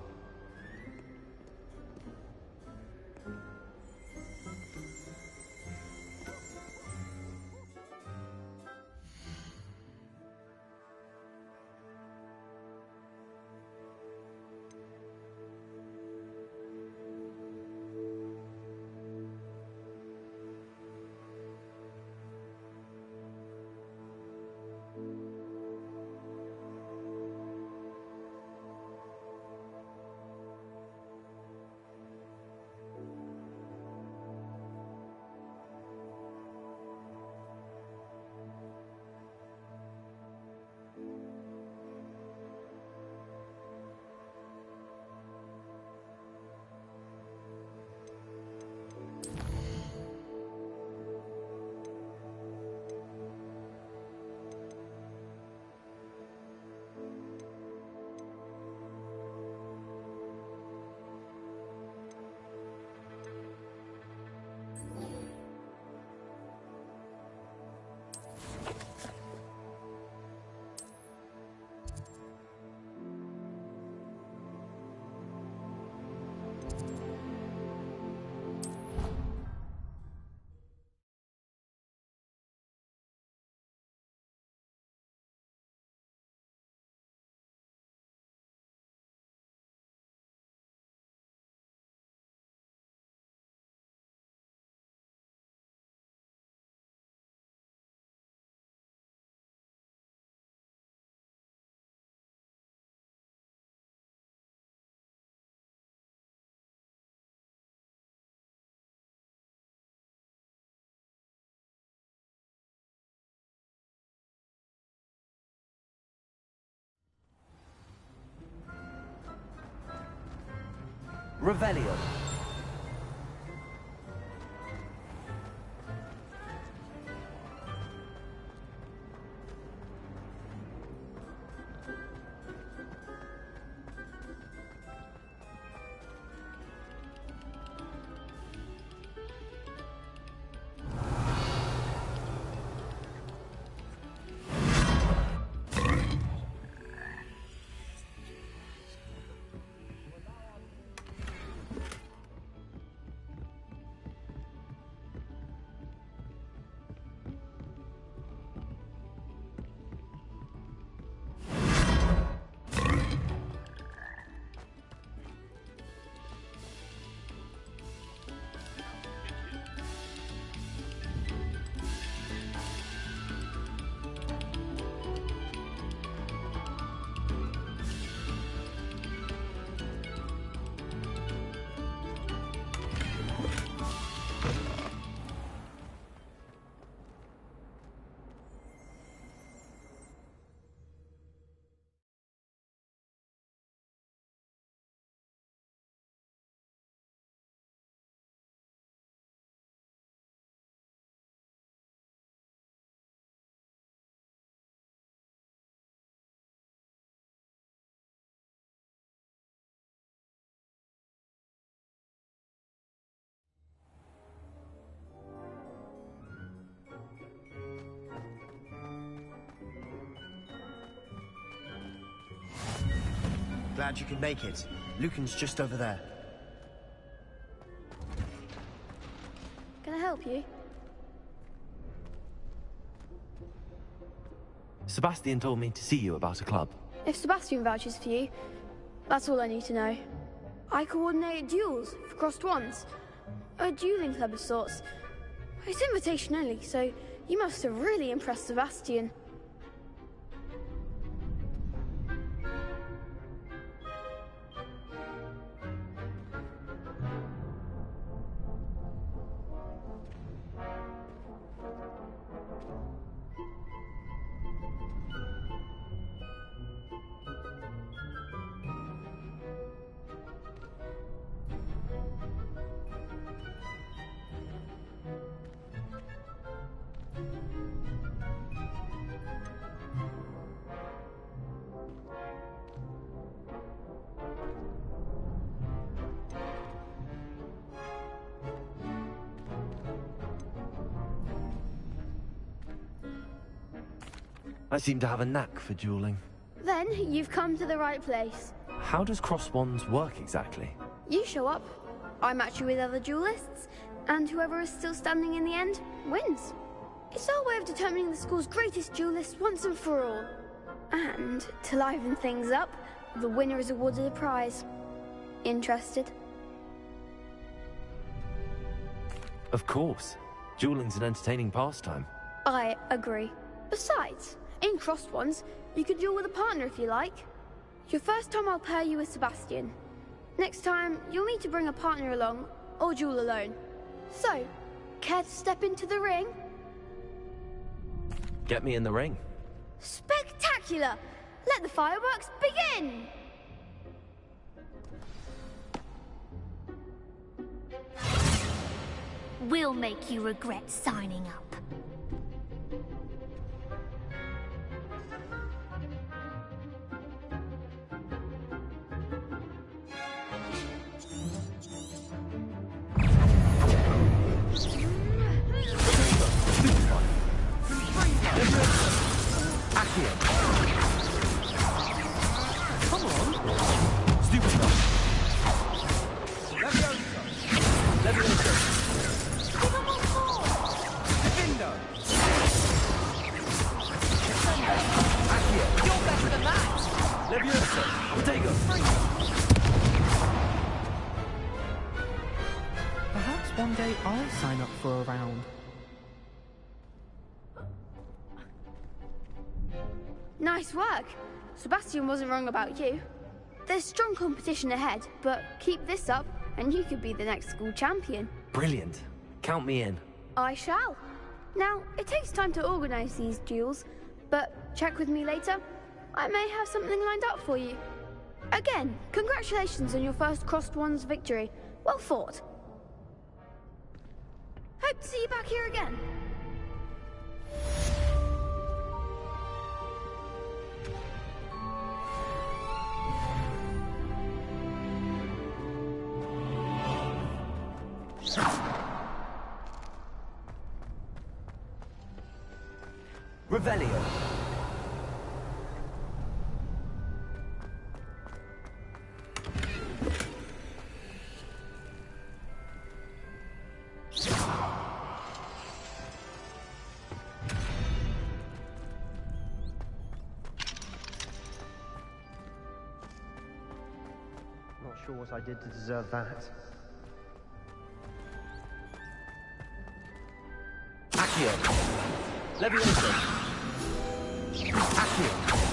Revelio. Glad you could make it. Lucan's just over there. Can I help you? Sebastian told me to see you about a club. If Sebastian vouches for you, that's all I need to know. I coordinate duels for crossed ones. A dueling club of sorts. It's invitation only, so you must have really impressed Sebastian. I seem to have a knack for dueling. Then you've come to the right place. How does cross wands work exactly? You show up, I match you with other duelists, and whoever is still standing in the end wins. It's our way of determining the school's greatest duelist once and for all. And to liven things up, the winner is awarded a prize. Interested? Of course. Dueling's an entertaining pastime. I agree. Besides, in crossed ones, you could duel with a partner if you like. Your first time I'll pair you with Sebastian. Next time, you'll need to bring a partner along, or duel alone. So, care to step into the ring? Get me in the ring. Spectacular! Let the fireworks begin! We'll make you regret signing up. Come on! Stupid stuff! Leviosa! Defendo! Accio! You're better than that! Leviosa! Protego! Perhaps one day I'll sign up for a round. Nice work. Sebastian wasn't wrong about you. There's strong competition ahead, but keep this up and you could be the next school champion. Brilliant. Count me in. I shall. Now, it takes time to organize these duels, but check with me later. I may have something lined up for you. Again, congratulations on your first Crossed Ones victory. Well fought. Hope to see you back here again. Revelio. Not sure what I did to deserve that. Accio. Levioso. Accio.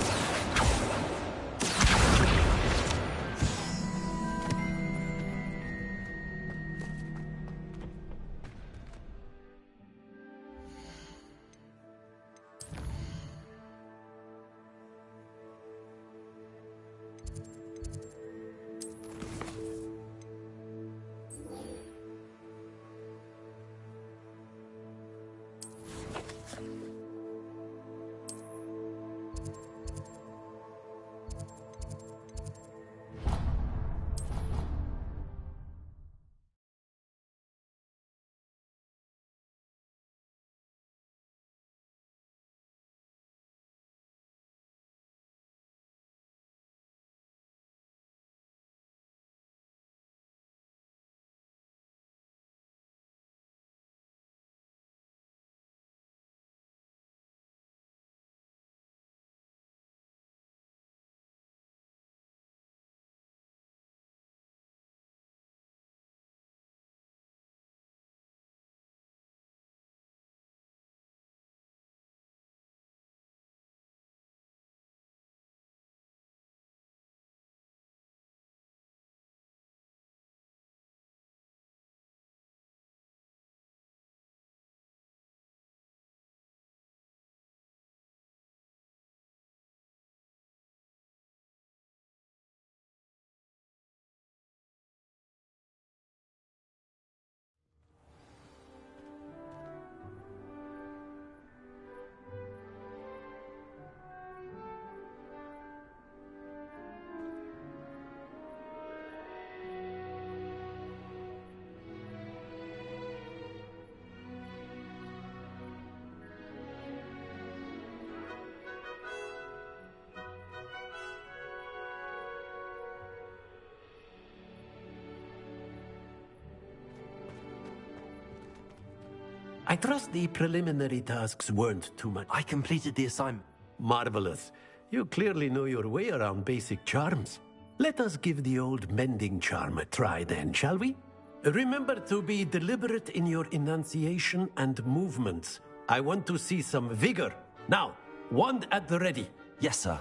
I trust the preliminary tasks weren't too much. I completed the assignment. Marvelous. You clearly know your way around basic charms. Let us give the old mending charm a try then, shall we? Remember to be deliberate in your enunciation and movements. I want to see some vigor. Now, wand at the ready. Yes, sir.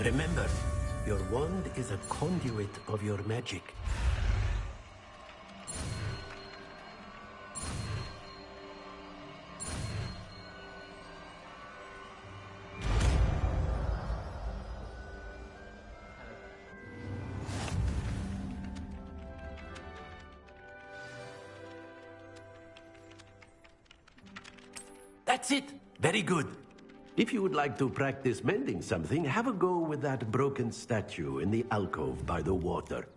Remember, your wand is a conduit of your magic. That's it. Very good. If you would like to practice mending something, have a go with that broken statue in the alcove by the water.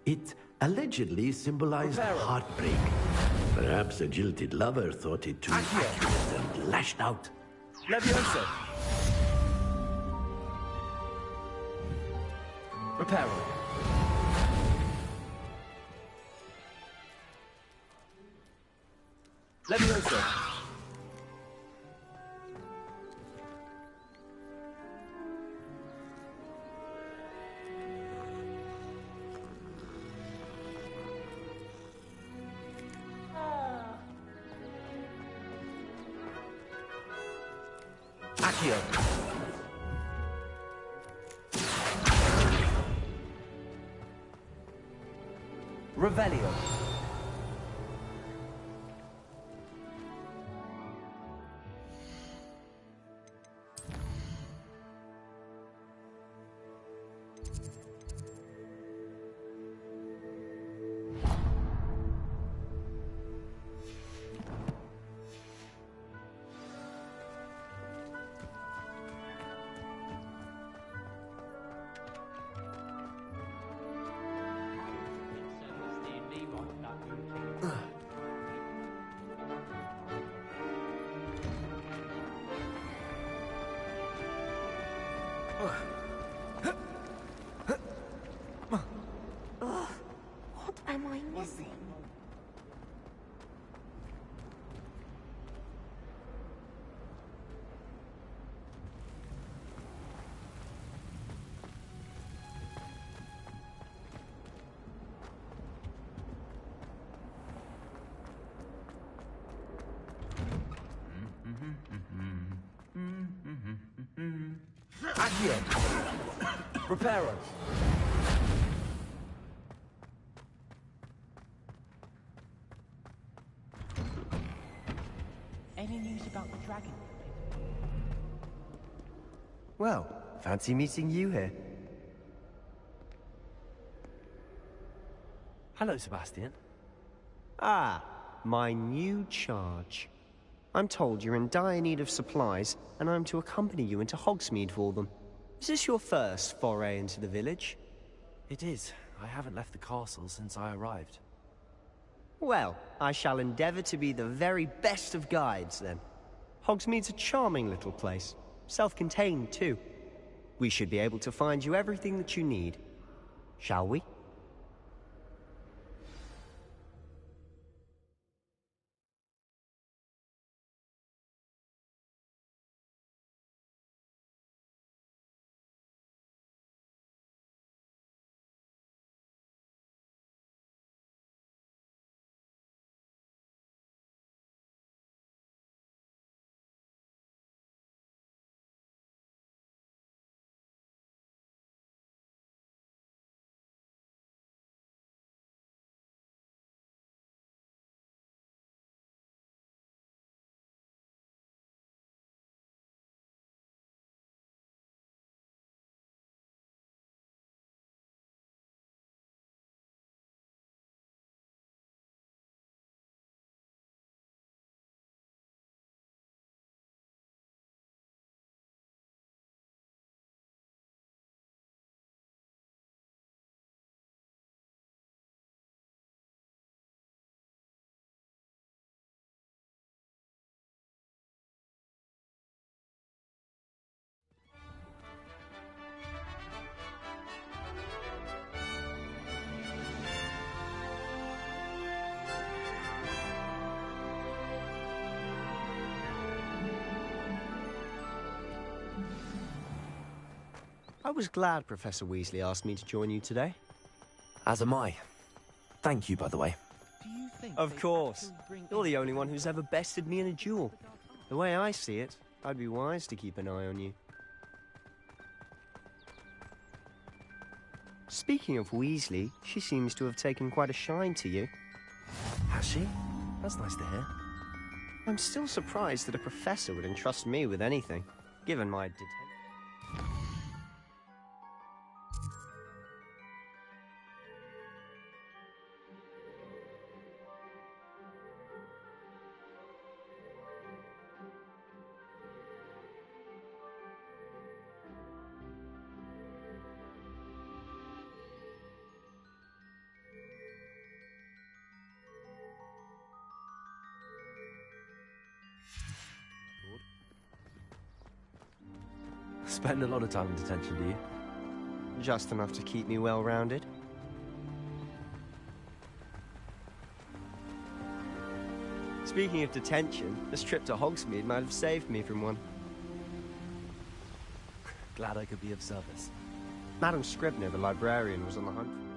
It allegedly symbolized heartbreak. Perhaps a jilted lover thought it too accurate and lashed out. Levioso. Reparo. Levioso. Accio. Revelio. Ugh, what am I missing? Accio. Reparo. Any news about the dragon? Well, fancy meeting you here. Hello, Sebastian. Ah, my new charge. I'm told you're in dire need of supplies, and I'm to accompany you into Hogsmeade for them. Is this your first foray into the village? It is. I haven't left the castle since I arrived. Well, I shall endeavour to be the very best of guides, then. Hogsmeade's a charming little place. Self-contained, too. We should be able to find you everything that you need. Shall we? I was glad Professor Weasley asked me to join you today. As am I. Thank you, by the way. Of course. You're the only one who's ever bested me in a duel. The way I see it, I'd be wise to keep an eye on you. Speaking of Weasley, she seems to have taken quite a shine to you. Has she? That's nice to hear. I'm still surprised that a professor would entrust me with anything, given my Spend a lot of time in detention, do you? Just enough to keep me well-rounded. Speaking of detention, this trip to Hogsmeade might have saved me from one. Glad I could be of service. Madam Scribner, the librarian, was on the hunt for me.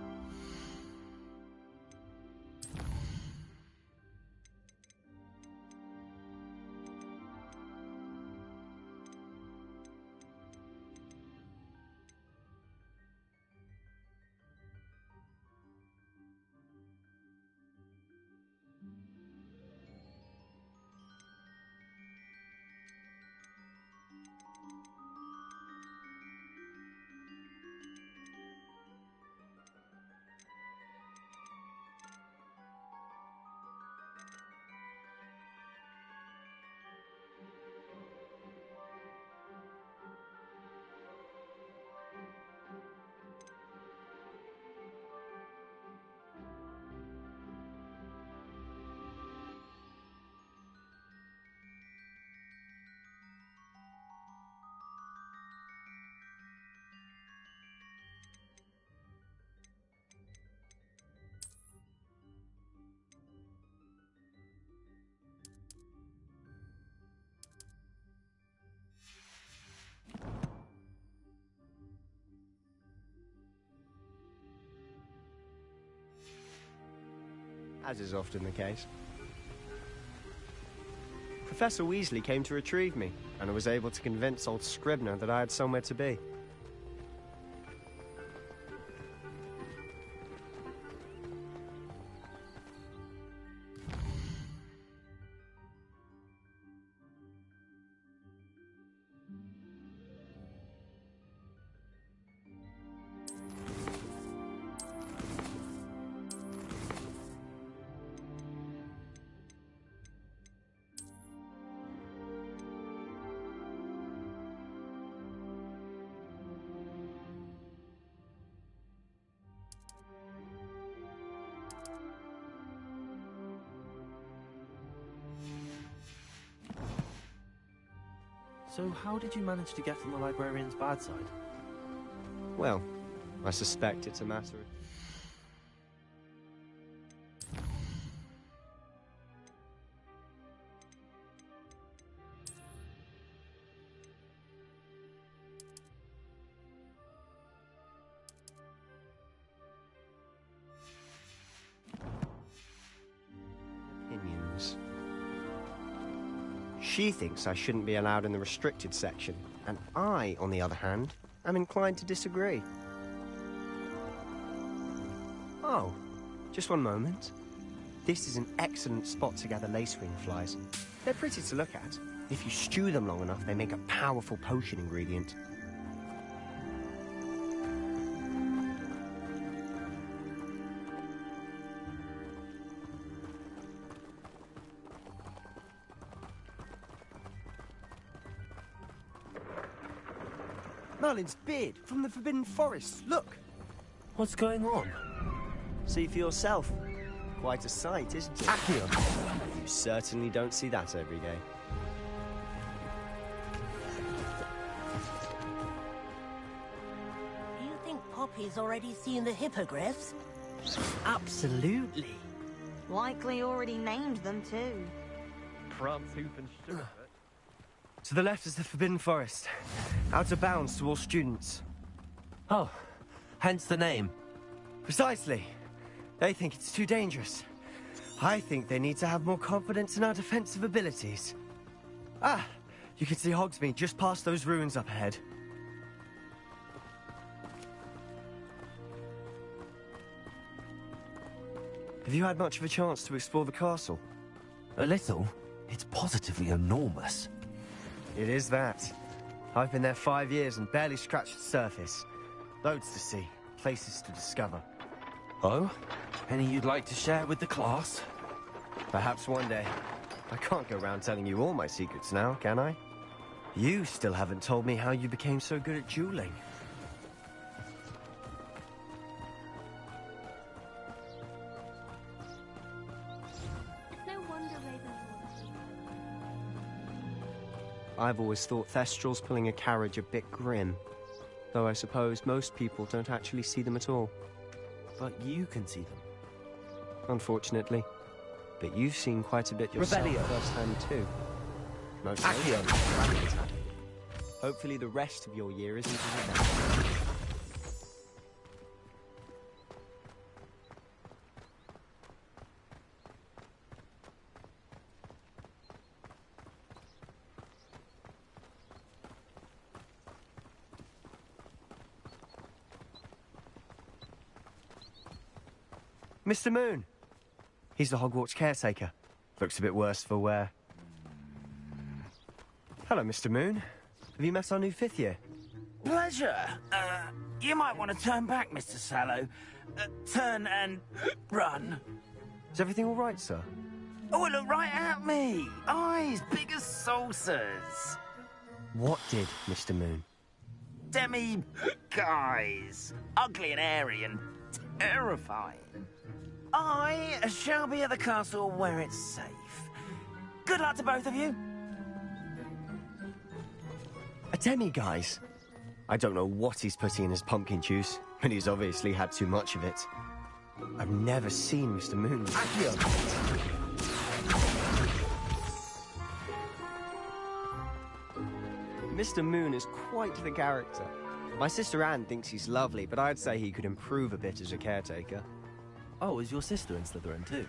as is often the case. Professor Weasley came to retrieve me, and I was able to convince old Scribner that I had somewhere to be. So how did you manage to get on the librarian's bad side? Well, I suspect it's a matter of... opinions. She thinks I shouldn't be allowed in the restricted section, and I, on the other hand, am inclined to disagree. Oh, just one moment. This is an excellent spot to gather lacewing flies. They're pretty to look at. If you stew them long enough, they make a powerful potion ingredient. Merlin's beard from the Forbidden Forest. Look! What's going on? See for yourself. Quite a sight, isn't it? Accio! You certainly don't see that every day. Do you think Poppy's already seen the hippogriffs? Absolutely. Likely already named them too. Prance, hoof, and sugar. To the left is the Forbidden Forest. Out of bounds to all students. Oh, hence the name. Precisely. They think it's too dangerous. I think they need to have more confidence in our defensive abilities. Ah, you can see Hogsmeade just past those ruins up ahead. Have you had much of a chance to explore the castle? A little. It's positively enormous. It is that. I've been there 5 years and barely scratched the surface. Loads to see, places to discover. Oh? Any you'd like to share with the class? Perhaps one day. I can't go around telling you all my secrets now, can I? You still haven't told me how you became so good at dueling. No wonder Raven. I've always thought Thestrals pulling a carriage a bit grim. Though I suppose most people don't actually see them at all. But you can see them. Unfortunately. But you've seen quite a bit yourself Rebellion. firsthand too. Most Accio. Hopefully the rest of your year isn't as bad. Mr. Moon. He's the Hogwarts caretaker. Looks a bit worse for wear. Hello, Mr. Moon. Have you met our new 5th year? Pleasure. You might want to turn back, Mr. Sallow. Turn and run. Is everything all right, sir? Oh, look right at me. Eyes big as saucers. What did, Mr. Moon? Guys. Ugly and hairy and terrifying. I shall be at the castle where it's safe. Good luck to both of you. A demi-guise? I don't know what he's putting in his pumpkin juice, but he's obviously had too much of it. I've never seen Mr. Moon. Accio! Mr. Moon is quite the character. My sister Anne thinks he's lovely, but I'd say he could improve a bit as a caretaker. Oh, is your sister in Slytherin too?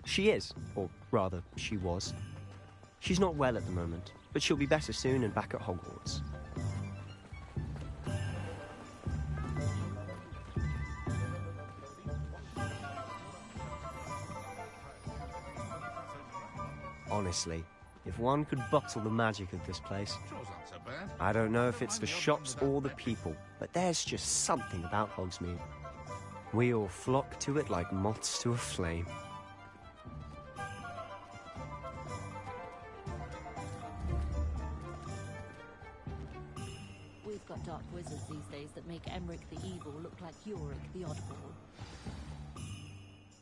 She is, or rather, she was. She's not well at the moment, but she'll be better soon and back at Hogwarts. Honestly, if one could bottle the magic of this place. I don't know if it's the shops or the people, but there's just something about Hogsmeade. We all flock to it like moths to a flame. We've got dark wizards these days that make Emmerich the Evil look like Yorick the Oddball.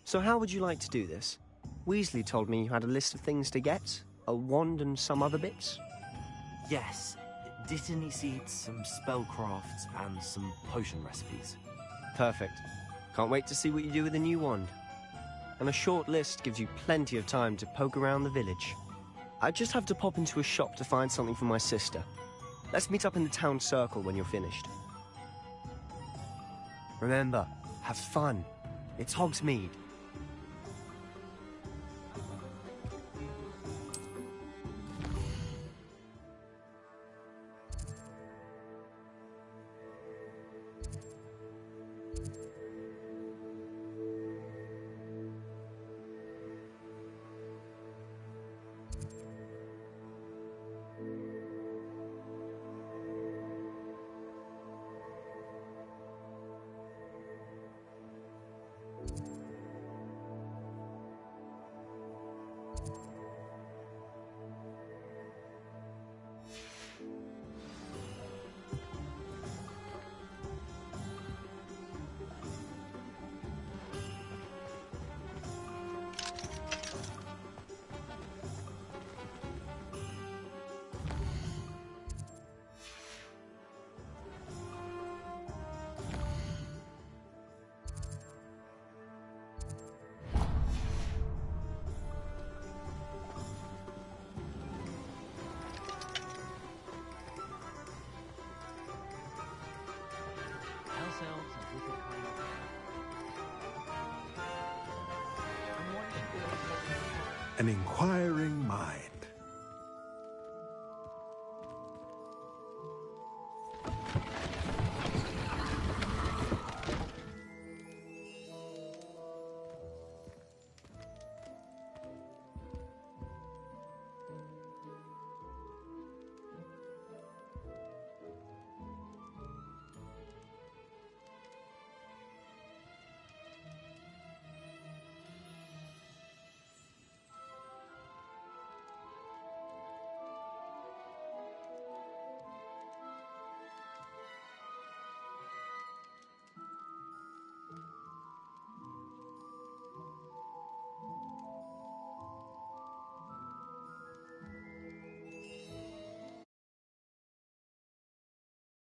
So how would you like to do this? Weasley told me you had a list of things to get. A wand and some other bits? Yes. Didn't he seed some spellcrafts and some potion recipes? Perfect. Can't wait to see what you do with the new wand. And a short list gives you plenty of time to poke around the village. I just have to pop into a shop to find something for my sister. Let's meet up in the town circle when you're finished. Remember, have fun. It's Hogsmeade. An inquiring mind.